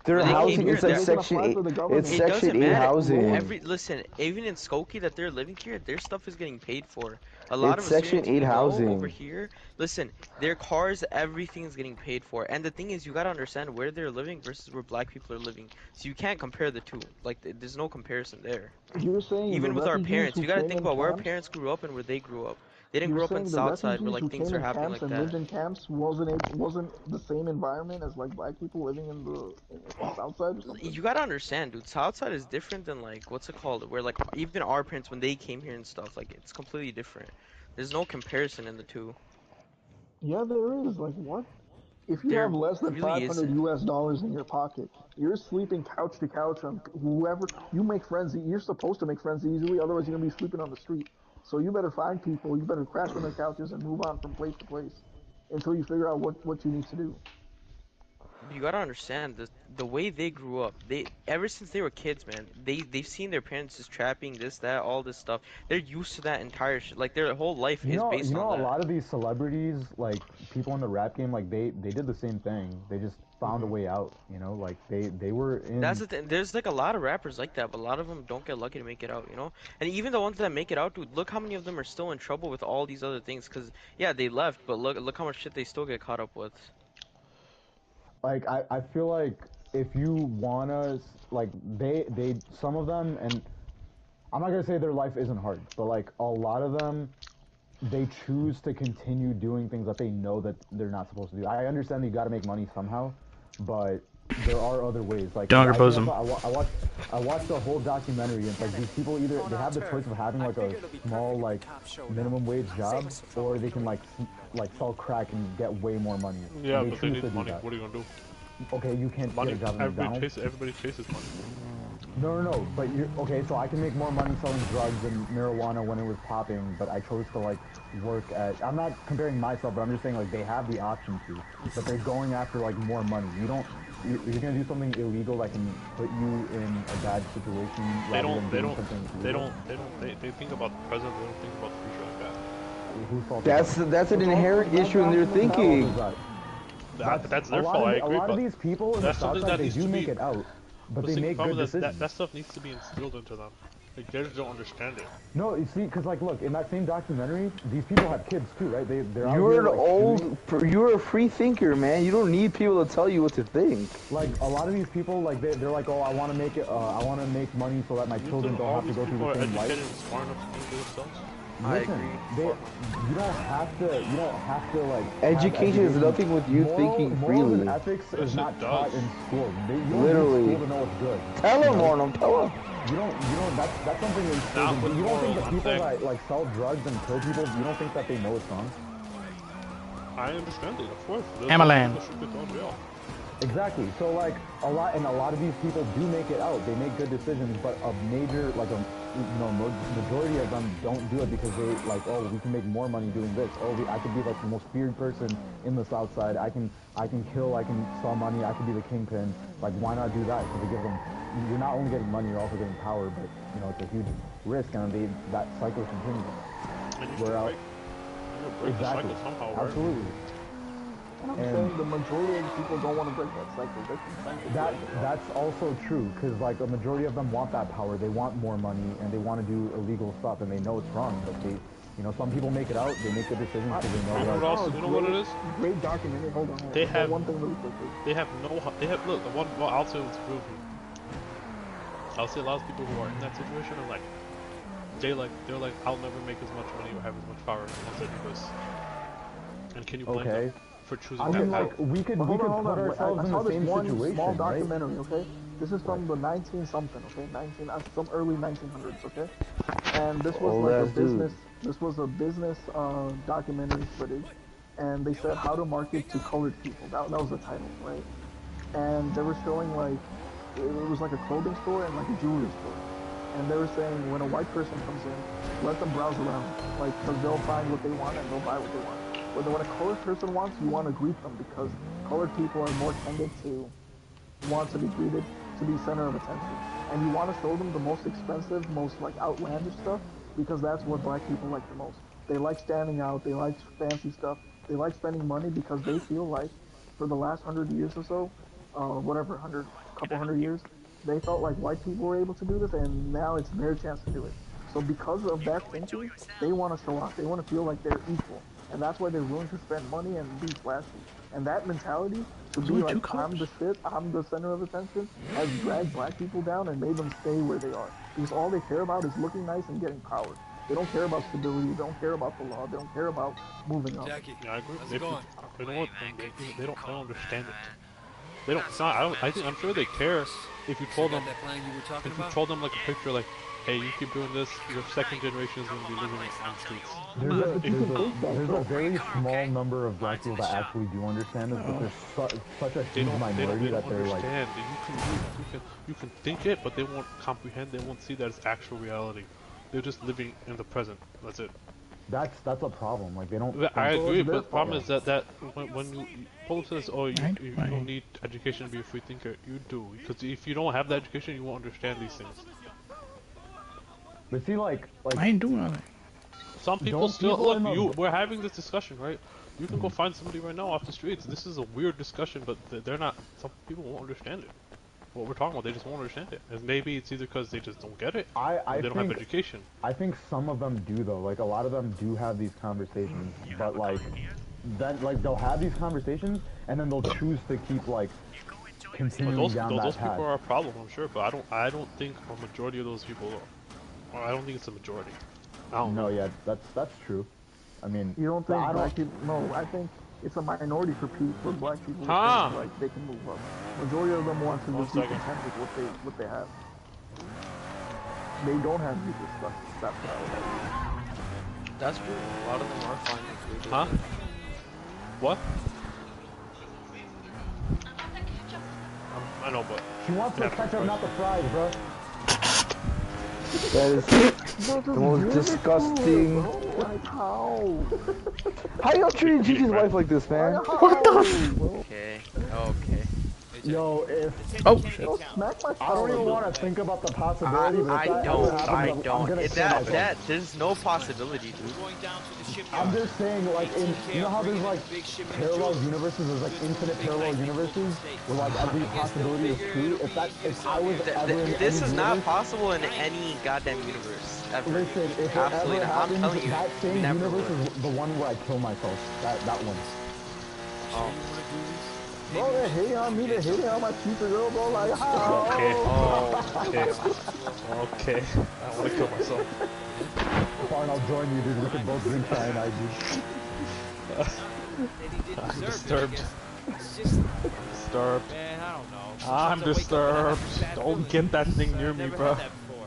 Their housing, it's like Section 8. It's It Section doesn't 8 matter. housing. Listen, even in Skokie that they're living here, their stuff is getting paid for. A lot It's of Section Assyrians 8 who go over housing. here, listen, their cars, everything is getting paid for. And the thing is, you gotta understand where they're living versus where black people are living. So you can't compare the two. Like, there's no comparison there. You're saying the Even with our refugees parents, who you gotta came think in about where our camps? parents grew up and where they grew up. They didn't You're grow up in saying the South Side where refugees like who things came are in happening camps like and that. lived in camps wasn't the same environment as like black people living in the South Side or something? You gotta understand, dude. Southside is different than like what's it called? Where like even our parents when they came here and stuff, like it's completely different. There's no comparison in the two. Yeah, there is. Like what? If you have There less than really 500 isn't. US dollars in your pocket, you're sleeping couch to couch on whoever you make friends. You're supposed to make friends easily, otherwise you're gonna be sleeping on the street. So you better find people. You better crash on their couches and move on from place to place until you figure out what you need to do. You gotta understand the way they grew up. They ever since they were kids, man. They've seen their parents just trapping this, that, all this stuff. They're used to that entire shit. Like their whole life is You based on know, a that. lot of these celebrities, like people in the rap game, like they did the same thing. They just found a way out. You know, like they were That's in. the thing. There's like a lot of rappers like that, but a lot of them don't get lucky to make it out, you know? And even the ones that make it out, dude, look how many of them are still in trouble with all these other things. Cause yeah, they left, but look how much shit they still get caught up with. Like I feel like if you wanna like they some of them, and I'm not gonna say their life isn't hard, but like a lot of them, they choose to continue doing things that they know that they're not supposed to do. I understand that you got to make money somehow, but there are other ways. Like, Don't for oppose example, him. I watched the whole documentary, and it's like these people either they have the choice of having like a small like minimum wage job, or they can like sell crack and get way more money, Yeah, and they but they choose to need do money. that. What are you gonna do? Okay, you can't get Money. a job at McDonald's. Everybody chases money. No. But you're okay. So I can make more money selling drugs and marijuana when it was popping, but I chose to like work at. I'm not comparing myself, but I'm just saying like they have the option to, but they're going after like more money. You don't. You're gonna do something illegal that can put you in a bad situation rather than doing something legal. They think about the present. They don't think about the future like that. Whose fault That's is that's an inherent issue in their thinking. That's their fault. I agree, a lot of but these people in the that's South something Side, that they needs do to make be. it out, but But they see, the make good problem is decisions. that stuff needs to be instilled into them. Like they just don't understand it. No, you see, because like, look, in that same documentary, these people have kids too, right? They're out You're here an like old. shooting. You're a free thinker, man. You don't need people to tell you what to think. Like a lot of these people, like they're like, oh, I want to make it. I want to make money so that my You children think don't all have to these go through people the are same educated life. and smart enough to think for themselves? I Listen, agree. you don't have to. You don't have to like. Education has nothing with you thinking Morals and freely. ethics Yes, is not it taught does. in school. You don't Literally. need school to know what's good. Tell You him, know? Arnold. Tell him. You don't. That's something that Not but with you don't think morals, that I'm people saying. that like sell drugs and kill people, you don't think that they know it's wrong? I understand it, of course. Amalan. People should be thrown in jail. Exactly. So like a lot of these people do make it out. They make good decisions, but a major like a majority of them don't do it because they like, oh, we can make more money doing this. Oh, I could be like the most feared person in the South Side. I can kill. I can sell money. I could be the kingpin. Like, why not do that? Because it gives them. You're not only getting money, you're also getting power. But you know, it's a huge risk, and that cycle continues. And you We're out. break Exactly. the cycle somehow, right? Absolutely. And I'm saying the majority of the people don't want to break that cycle. They're content to break it. That's also true because like a majority of them want that power. They want more money and they want to do illegal stuff and they know it's wrong. But they, you know, some people make it out. They make good decisions because they know. You know what else? You know what it is? Great documentary. Hold on. They have one thing really quickly. They have look. The one. Well, I'll say what's proof. I'll say a lot of people who are in that situation are like, they're like, I'll never make as much money or have as much power once I do this. And can you blame them for choosing I mean, like we could put ourselves in the same situation, small right? documentary, okay? This is from the 19 something, okay? Some early 1900s, okay? And this was like a business. This was a business documentary footage, and they said how to market to colored people. That was the title, right? And they were showing like it was like a clothing store and like a jewelry store, and they were saying when a white person comes in, let them browse around, like because they'll find what they want and they'll buy what they want. But when a colored person wants, you want to greet them because colored people are more tended to want to be greeted, to be center of attention. And you want to show them the most expensive, most like outlandish stuff because that's what black people like the most. They like standing out, they like fancy stuff, they like spending money because they feel like for the last 100 years or so, whatever, couple hundred years, they felt like white people were able to do this, and now it's their chance to do it. So because of that thinking, they want to show off. They want to feel like they're equal, and that's why they're willing to spend money and be flashy. And that mentality to There's be only like, two I'm colors. the shit, I'm the center of attention, has dragged black people down and made them stay where they are. Because all they care about is looking nice and getting power. They don't care about stability. They don't care about the law. They don't care about moving up. Jackie, Yeah, I agree. how's They, it going? you know what? They don't understand it. They don't. It's not. I don't. I think. I'm sure they care. If you told them, that plan you were talking if you about? told them like a picture, like, hey, you keep doing this, your second generation is going to be living on the streets. There's a very small number of black people that actually do understand this, but there's such a huge minority that they're like. Understand. You can think it, but they won't comprehend. They won't see that as actual reality. They're just living in the present. That's it. That's a problem. Like they don't. I agree, but the problem is that when you Paul says, oh, you don't need education to be a free thinker, you do, because if you don't have that education, you won't understand these things. But see, like I ain't doing nothing. Some people still look. We're having this discussion, right? You can go find somebody right now off the streets. This is a weird discussion, but they're not. Some people won't understand it. What we're talking about, they just won't understand it. And maybe it's either because they just don't get it, or they don't have education. I think some of them do though. Like a lot of them do have these conversations, but like then like they'll have these conversations and then they'll choose to keep like continuing down that path. Those people are a problem, I'm sure, but I don't think a majority of those people are. I don't think it's a majority. I don't know. Yeah, that's true. I mean, you don't think black people? No, I think it's a minority for black people. Like they can move up. Majority of them want to just be content with what they have. They don't have these discussions. That's what I would say. That's true. A lot of them are fine with it. Huh? What? I know, but she wants the ketchup, not the fries, bro. That is the most disgusting. How? How y'all treating Gigi's wife like this, man? What the? Okay. Okay. Yo, if I don't even want to think about the possibility. I don't. There's no possibility, dude. I'm just saying, like, you know how there's like parallel universes, there's like infinite parallel universes where like every possibility is true. If I was ever in this is not universe, possible in any goddamn universe ever. Listen, if it absolutely ever not. happens, I'm telling you, that same never universe would. is the one where I kill myself. That one. Oh. Bro, they're hating on me, they're hating on my future girl, bro, like, how? Okay. I want to kill myself. Fine, I'll join you, dude. We can both drink cyanide, dude. I'm disturbed. Disturbed. Man, I don't know. I'm disturbed. Don't get that thing near me, bro.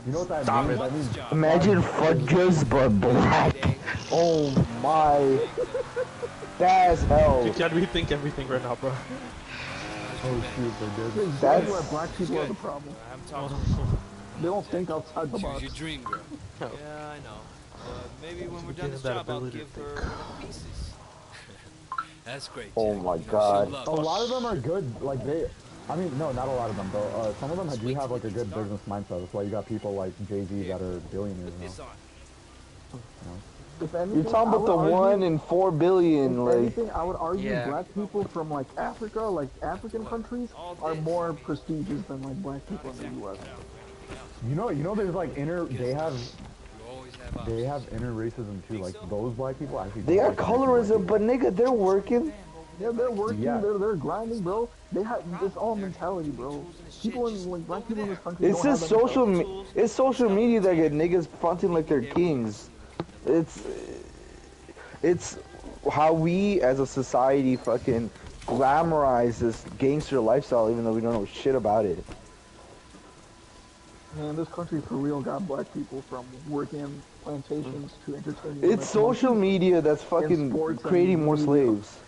You know what that means? That means imagine fudges but black. Oh my. That's hell. You can't rethink everything right now, bro. Oh shoot, they did. That's why black people are the problem. I'm talking. They don't think outside the box. Choose your dream, girl. Yeah, I know. Maybe when we're done this job, I'll give her pieces. That's great. Oh my god. A lot of them are good. Like I mean, no, not a lot of them though. Some of them do have like a good business mindset. That's why you got people like Jay-Z that are billionaires now. If anything, you're talking about the 1 in 4 billion, if like. anything, I would argue black people from like Africa, like African countries, are more prestigious than like black people in the U.S. You know, there's like they have inner racism too. Like those black people actually. They got colorism, but nigga, they're working. Yeah, they're working. Yeah. They're grinding, bro. They have this all mentality, bro. People in like black people in this country. It's just it's social media that get niggas fronting like they're kings. It's how we as a society fucking glamorize this gangster lifestyle, even though we don't know shit about it. Man, this country for real got black people from working plantations to entertaining. It's social media that's fucking creating more slaves.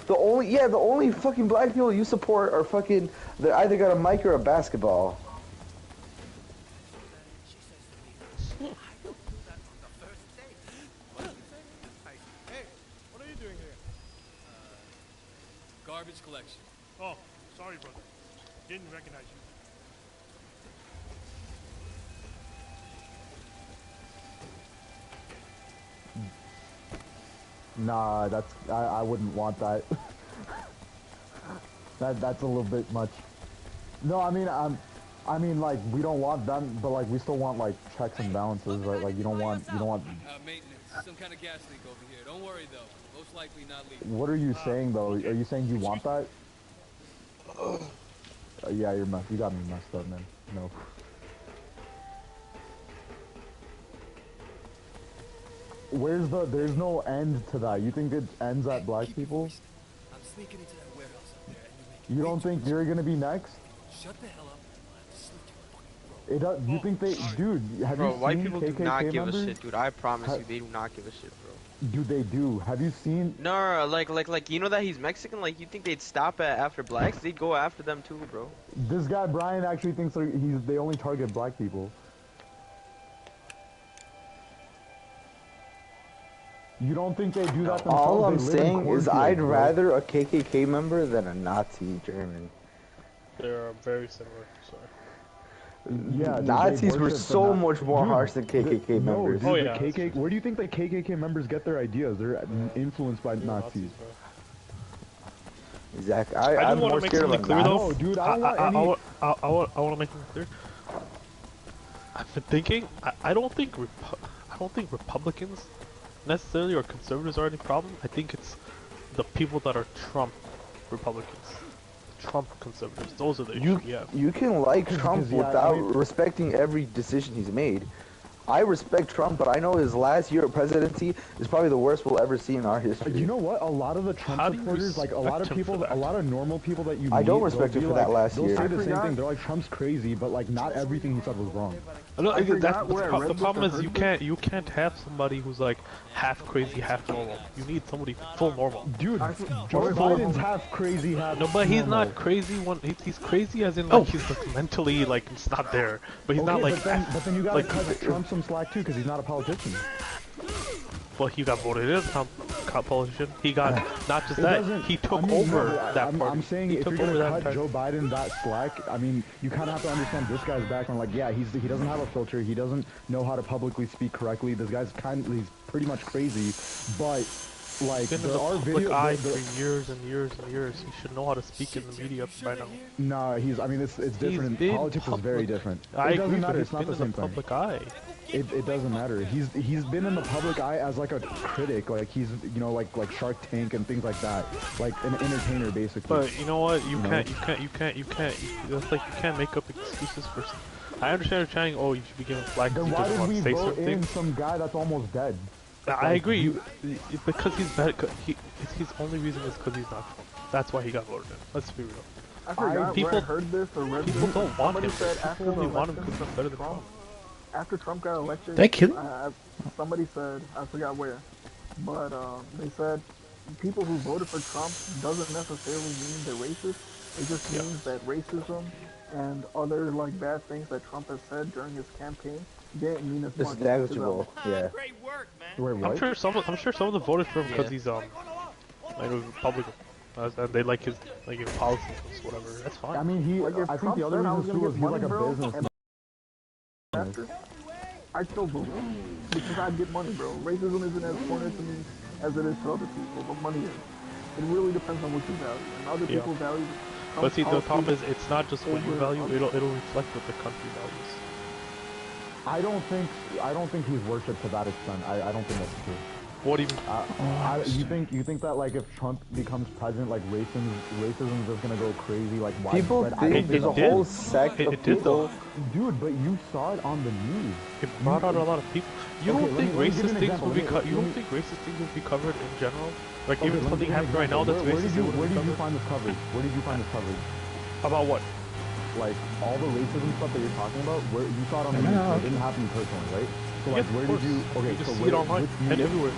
The only fucking black people you support are fucking, they either got a mic or a basketball. What are you doing here? Garbage collection. Oh, sorry, brother. Didn't recognize you. Nah, I wouldn't want that. That's a little bit much. No, I mean, like we don't want them, but like we still want like checks and balances, right? Like you don't want Maintenance. Some kind of gas leak over here. Don't worry though. Most likely not leak. What are you saying though? Are you saying you want that? Yeah, you got me messed up, man. No. There's no end to that. You think it ends at black people? I'm sneaking into that warehouse up there and You don't think you're gonna be next? shut the hell up. I'll have to slit your fucking throat. You think they, dude? Have Bro, you seen white people do KKK not give members? a shit, dude. I promise you, they do not give a shit, bro. Dude, they do. Have you seen? No, like, you know that he's Mexican? Like, you think they'd stop after blacks? They'd go after them too, bro. This guy Brian actually thinks they only target black people. You don't think they do that themselves? All I'm They live in saying is I'd cornfields, bro. rather a KKK member than a Nazi German. They're very similar. Sorry. Yeah, dude, Nazis were so much more Dude, harsh than KKK no, members. dude, Oh, the yeah, KKK, where do you think the KKK members get their ideas? They're influenced by Nazis. Exactly. I I'm do want more to make scared something of clear though. No, dude, I don't want any... I want to make something clear. I've been thinking. I don't think Republicans necessarily or conservatives are any problem. I think it's the people that are Trump Republicans, Trump conservatives. Those are the issues. Yeah. You can like Trump yeah, without I mean- respecting every decision he's made. I respect Trump, but I know his last year of presidency is probably the worst we'll ever see in our history. You know what? A lot of the Trump supporters, like a lot of people, a lot of normal people that you meet, I don't respect him for that last they'll year. say the same thing. They're like, Trump's crazy, but like not everything he said was wrong. No, I forgot that's where I read the this problem or is heard you can't have somebody who's like half crazy, half normal. You need somebody full normal. Dude, Joe Biden's half crazy, half No, but he's normal. not crazy. He's crazy as in like he's like mentally like it's not there. But he's not like. But then you gotta like, cut Trump some slack too, because he's not a politician. Well, he got voted in as a politician. He got not just that. He took over that party. I'm saying he if took you're over gonna that cut Joe Biden that slack, I mean, you kind of have to understand this guy's background. Like, yeah, he doesn't have a filter. He doesn't know how to publicly speak correctly. This guy's he's pretty much crazy, but. Like, He's been in the public eye for years and years and years. He should know how to speak in the media by now. No, I mean, it's different. Politics is very different. I It doesn't agree, matter. but It's not the same thing. public eye. It doesn't matter. He's been in the public eye as like a critic. Like he's like Shark Tank and things like that. Like an entertainer basically. But you know what? You can't. That's like you can't make up excuses for. I understand you're trying. Oh, you should be given flags. Then why did we vote in some guy that's almost dead? I agree. Because he's bad. His only reason is because he's not Trump. That's why he got voted in. Let's be real. I forgot where I heard this or read People this. don't want Somebody him. said after People the only want him election, because he's better than Trump. after Trump got elected, Did I kill somebody said, I forgot where, but they said people who voted for Trump doesn't necessarily mean they're racist. It just means that racism and other like bad things that Trump has said during his campaign didn't mean as much. It's negligible. Yeah. Great work, man. Wait, what? I'm sure some of them voted for him because he's like a Republican. And they like his policies, whatever. That's fine. I mean, Like, if I think Trump the other said I was reason gonna too is get he's like a money, bro, businessman. After, I'd still vote because I'd get money, bro. Racism isn't as important to me as it is to other people, but money is. It really depends on what you value, and other people value. But see, the Trump's problem is policies it's not just what you over value; other- it'll reflect what the country values. I don't think he's worshipped to that extent. I don't think that's true. What do you mean? You think that like if Trump becomes president, like racism is just gonna go crazy, like People widespread? think there's a whole sect of people. Dude, but you saw it on the news. It brought out a lot of people. You Okay, don't think let me give you racist an things example. will be Let me- you let don't me- think racist things will be covered in general? Like Okay, even let me something give you an happening right now example. that's Where racist. did it wouldn't you be find this coverage? Where did you find this coverage? About what? Like all the racism stuff that you're talking about, where you saw it on the news, it didn't happen personally, right? So like, Yes, where of did you? course. Okay, You just so see where, it online which and media- everywhere.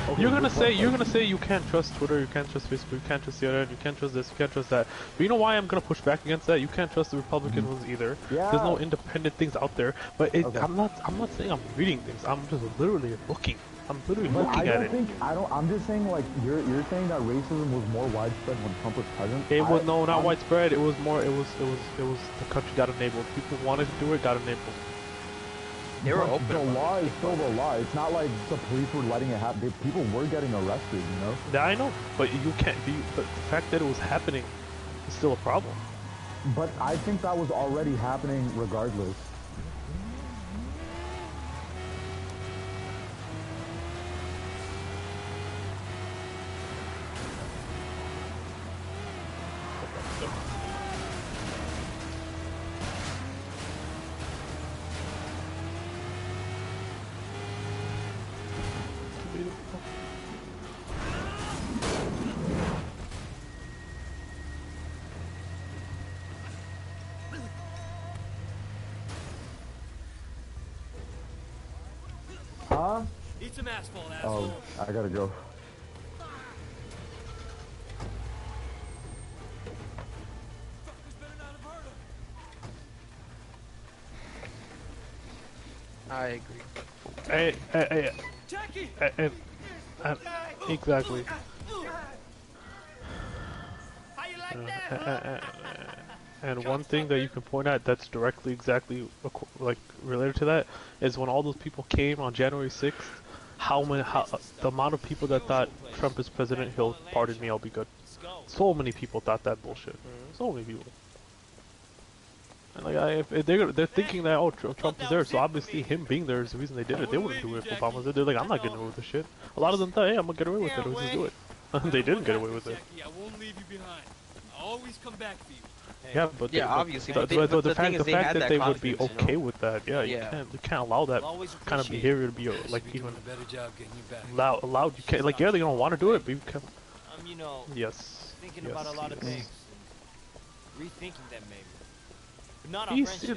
Okay, You're gonna which say you can't trust Twitter, you can't trust Facebook, you can't trust the internet, you can't trust this, you can't trust that. But you know why I'm gonna push back against that? You can't trust the Republican ones either. Yeah. There's no independent things out there. But Okay. I'm not saying I'm reading things. I'm just literally looking. I'm literally But looking at it. I'm just saying like you're saying that racism was more widespread when Trump was president. It was not widespread. It was the country got enabled. People wanted to do it, got enabled. They were But open. the law is still the law. It's not like the police were letting it happen. People were getting arrested, you know? Yeah, I know, but you can't be. But the fact that it was happening it's still a problem. But I think that was already happening regardless. Huh? Eat some asphalt, asshole. Oh, I gotta go. I agree. Hey, Jackie! Exactly. How you like that? And one thing that you can point at that's directly exactly like related to that is when all those people came on January 6th, the amount of people that thought Trump is president, he'll pardon me, I'll be good. So many people thought that bullshit. So many people. And like, if they're thinking that, oh, Trump is there, so obviously him being there is the reason they did it. They wouldn't do it if Obama was there. They're like, I'm not getting away with this shit. A lot of them thought, hey, I'm gonna get away with it, let's just do it. They didn't get away with it. Jackie, I won't leave you behind. I'll always come back for you. Yeah, but obviously. the fact that they would be okay with that, yeah, you can't allow that kind of behavior to be like even allowed. You can't, like, yeah, they're gonna want to do it, but you can't. You know, yes, thinking about a lot of things, rethinking them maybe.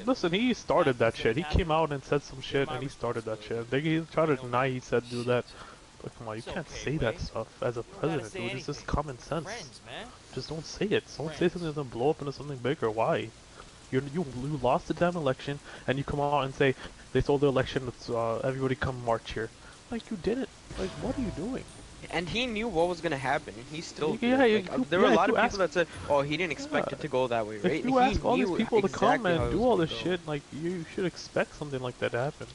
Listen, he started that shit. He came out and said some shit, and he started that shit. He tried to deny he said do that. But come on, you can't say that stuff as a president, dude. It's just common sense. Just don't say it. Don't say something that's gonna blow up into something bigger. Why? You lost the damn election, and you come out and say they stole the election. Let's everybody come march here. Like, you didn't. Like, what are you doing? And he knew what was gonna happen. He still there were a lot of people that said, "Oh, he didn't expect it to go that way, right?" If you ask all these people to come and do all this go. shit, like, you should expect something like that to happen.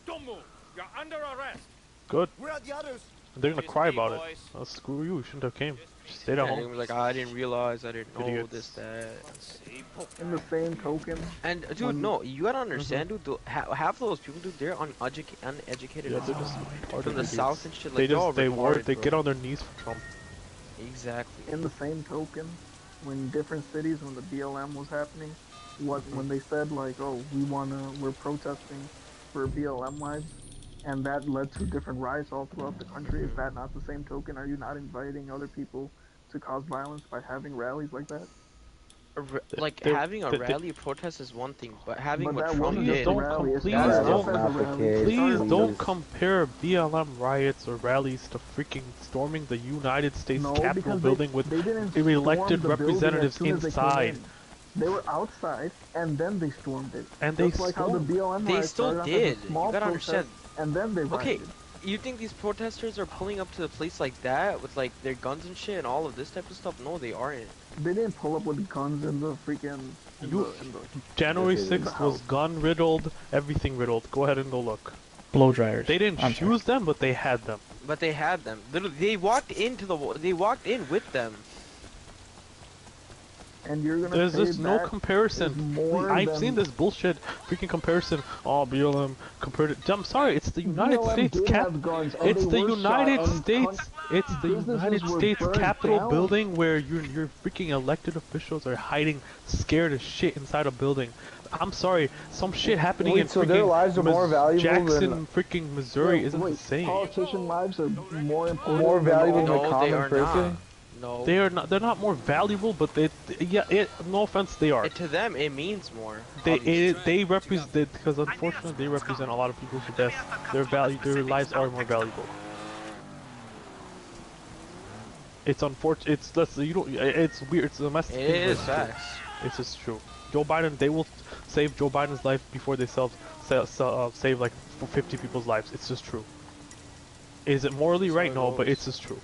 Don't move. You're under arrest. Good. Where are the others? They're gonna cry about it. Oh, screw you. You shouldn't have came. Just stayed at home. He was like, I didn't realize, I didn't know this, that. In the same token. And dude, no, you gotta understand, dude. Half of those people, dude, they're uneducated. Yeah, they're just from the south and shit. Like, they get on their knees for Trump. Exactly. In the same token, when different cities, when the BLM was happening, when they said like, oh, we're protesting for BLM lives, and that led to different riots all throughout the country. Is that not the same token? Are you not inviting other people to cause violence by having rallies like that? Like, having a rally protest is one thing, but having what Trump Please did... Please don't compare BLM riots or rallies to freaking storming the United States Capitol building with elected representatives inside. They were outside, and then they stormed it. And they like how the BLM they still did. You gotta understand. And then they rioted. Okay, you think these protesters are pulling up to the place like that with like their guns and shit and all of this type of stuff? No, they aren't. They didn't pull up with guns in the freaking... January 6th was gun riddled, everything riddled. Go ahead and go look. Blow dryers. They didn't choose them, but they had them. But they had them. They walked into they walked in with them. And you're gonna There's just no comparison. I've seen this bullshit freaking comparison. Oh, BLM compared to... I'm sorry, it's the United States It's the United States. It's the United States Capitol building where your freaking elected officials are hiding, scared as shit inside a building. I'm sorry, some shit happening in so their lives are more valuable Jackson, than... freaking Missouri isn't the same. Politician lives are more important. More valuable than no, common person. Not. No. They are not. They're not more valuable, but no offense, they are. To them, it means more. They represent, because unfortunately they represent a lot of people who their lives are more valuable. It's unfortunate. It's weird. It's a mess. It is facts. It's just true. Joe Biden. They will save Joe Biden's life before they save like 50 people's lives. It's just true. Is it morally right? No, but it's just true.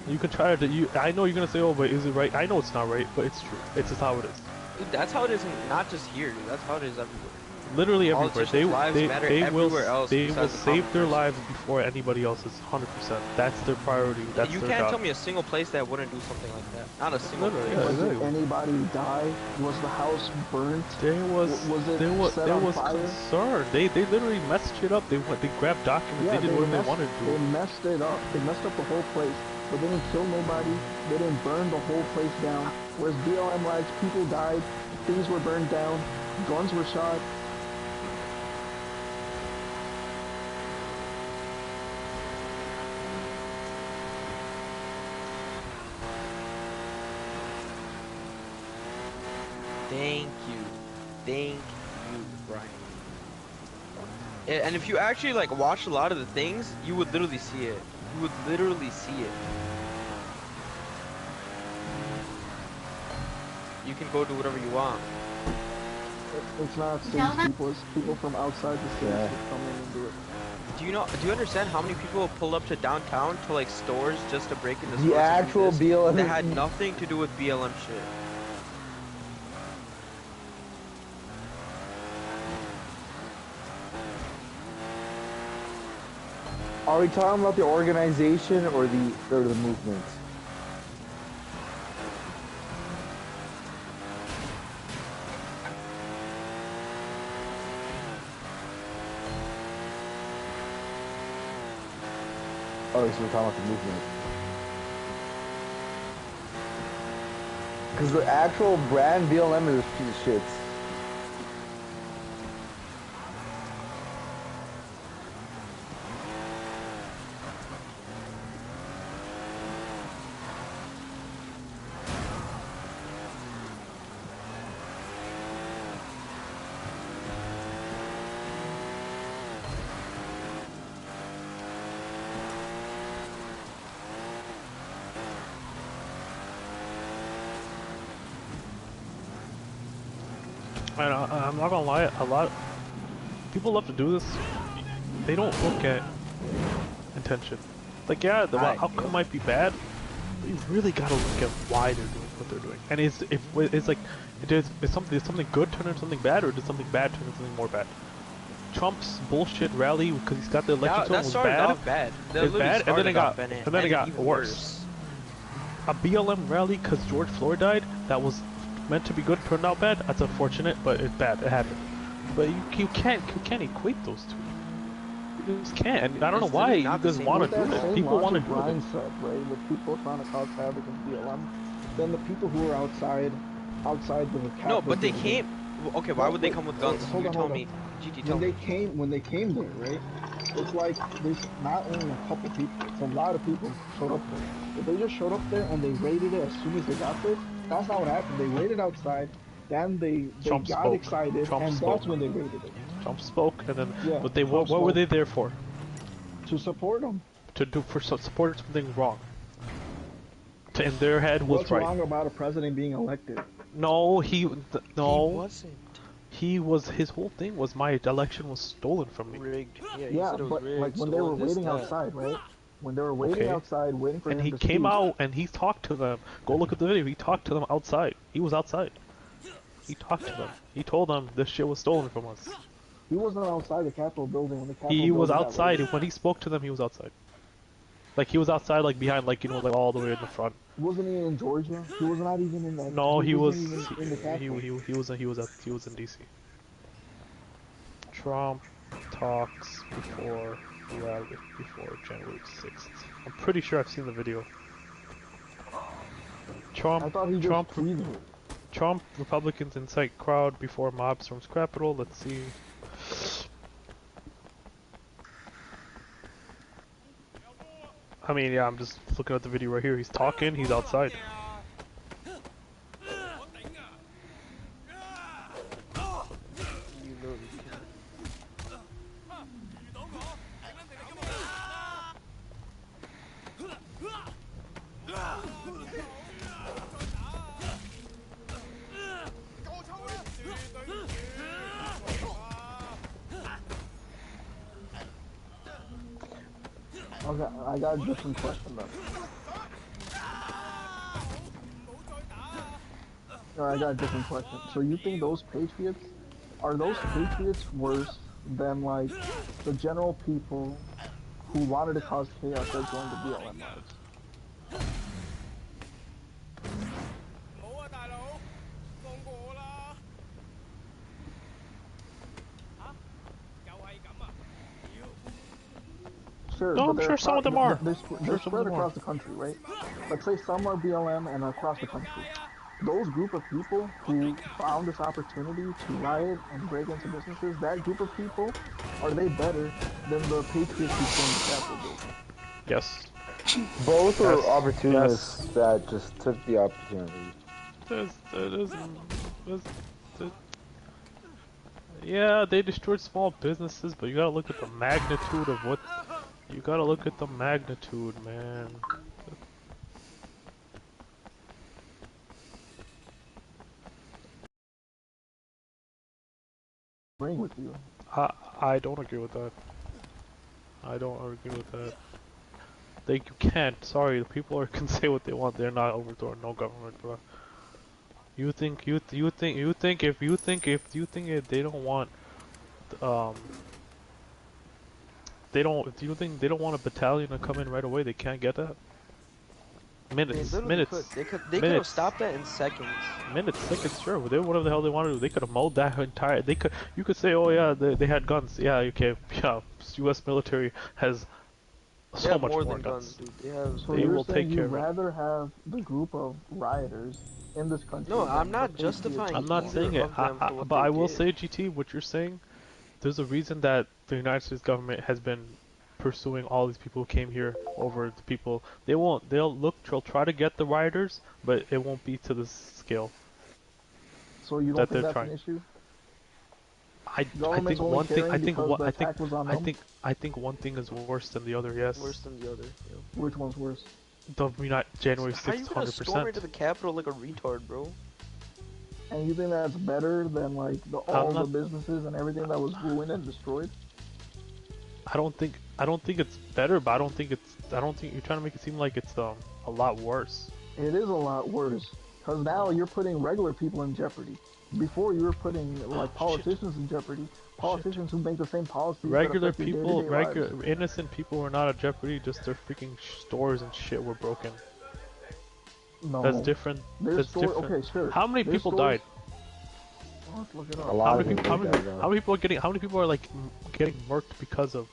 You can try to. I know you're gonna say, "Oh, but is it right?" I know it's not right, but it's true. It's just how it is. Dude, that's how it is. Not just here, dude. That's how it is everywhere. Literally everywhere. Politicians' lives matter everywhere else They will besides the save their common person. lives before anybody else's. 100%. That's their priority. That's You their can't job. tell me a single place that wouldn't do something like that. Not a single Literally, place. yeah, But did exactly. anybody die? Was the house burnt? There was set on fire? concern. They literally messed shit up. They grabbed documents. Yeah, they did whatever they wanted to They do. messed it up. They messed up the whole place. But they didn't kill nobody. They didn't burn the whole place down. Whereas BLM riots, people died, things were burned down, guns were shot. Thank you, Brian. And if you actually like watch a lot of the things, you would literally see it. You would literally see it. You can go do whatever you want. It's not safe people, it's people from outside the city that come in and do it. Do you understand how many people pulled up to downtown to like stores just to break into stores? The actual BLM that had nothing to do with BLM shit. Are we talking about the organization or the movement? Oh, so we're talking about the movement. Because the actual brand BLM is a piece of shit. And I'm not gonna lie, a lot people love to do this. They don't look at intention. Like, yeah, the outcome might be bad, but you really gotta look at why they're doing what they're doing. And it's like, is something good turn into something bad, or did something bad turn into something more bad? Trump's bullshit rally because he's got the election That was started bad. off bad. It's bad, and then it got worse. A BLM rally because George Floyd died. That was meant to be good, turned out bad. That's unfortunate, but it's bad. It happened. But you can't equate those two. You just can't. And I don't know why you guys want to do it. People want to do Brian it. said, right, with people trying to cause havoc in BLM, then the people who are outside the Capitol. No, but they came. Okay, why would they come with guns? You tell me. GT, tell me. When they came there, right? It's like there's not only a couple people, it's a lot of people showed up there. If they just showed up there and they raided it as soon as they got there, that's not what happened. They waited outside, then they got excited, that's when they raided it. Trump spoke, and then but they Trump what were spoke. they there for? To support them. Support something wrong. In their head was What's right. wrong about a president being elected? No, he wasn't. His whole thing was my election was stolen from me. Rigged. Yeah, but rigged, like when they were waiting outside, right? When they were waiting outside, waiting for him to he came out and he talked to them. Go look at the video. He talked to them outside. He was outside. He talked to them. He told them this shit was stolen from us. He wasn't outside the Capitol building when the Capitol He was building outside. When he spoke to them, he was outside. Like, he was outside, like, behind, like, like, all the way in the front. Wasn't he in Georgia? He was not even in that. No, he was in the Capitol. he was in DC. Trump talks before January 6th. I'm pretty sure I've seen the video. Trump, Republicans incite crowd before mob storms Capitol. Let's see. I mean, yeah, I'm just looking at the video right here. He's talking, he's outside. Okay, I got a different question though. I got a different question. So you think those patriots are those patriots worse than like the general people who wanted to cause chaos that joined the BLM riots? Sure, No, but I'm sure some of them are. they're spread across the country, right? Let's say some are BLM and across the country. Those group of people who found this opportunity to riot and break into businesses, that group of people, are they better than the patriots who stormed the Capitol building? Yes. Both are opportunists that just took the opportunity. Yeah, they destroyed small businesses, but you gotta look at the magnitude of what. You gotta look at the magnitude, man. Bring with you. I don't agree with that. I don't agree with that. You can't. Sorry, the people can say what they want. They're not overthrowing no government, bro. You think if they don't want they don't do you think they don't want a battalion to come in right away? They can't get that. They literally could. They could have stopped that in seconds. Seconds, sure. They whatever the hell they wanted to do. They could have mowed that entire. They could. You could say, oh yeah, they had guns. Yeah, okay. Yeah, U.S. military has so much more guns. Dude. They have. So you're saying you'd rather have the group of rioters in this country? No, I'm not justifying. I'm not saying it. But I will say, GT, what you're saying. There's a reason that the United States government has been pursuing all these people who came here over the people. They'll try to get the rioters, but it won't be to this scale. So you don't think that's an issue? I think one thing. I think one thing is worse than the other. Yes. Worse than the other. Yeah. Which one's worse? The January 6th, 100%. How you gonna storm into the Capitol like a retard, bro? And you think that's better than like all the businesses and everything that was ruined and destroyed? I don't think it's better, but I don't think you're trying to make it seem like it's a lot worse. It is a lot worse, because now you're putting regular people in jeopardy. Before you were putting like politicians in jeopardy. Politicians who make the same policies. Regular people, innocent people were not at jeopardy. Just their freaking stores and shit were broken. No, that's different. That's different. Okay, sure. How many people died? Let's look it up. How many people are like getting murked because of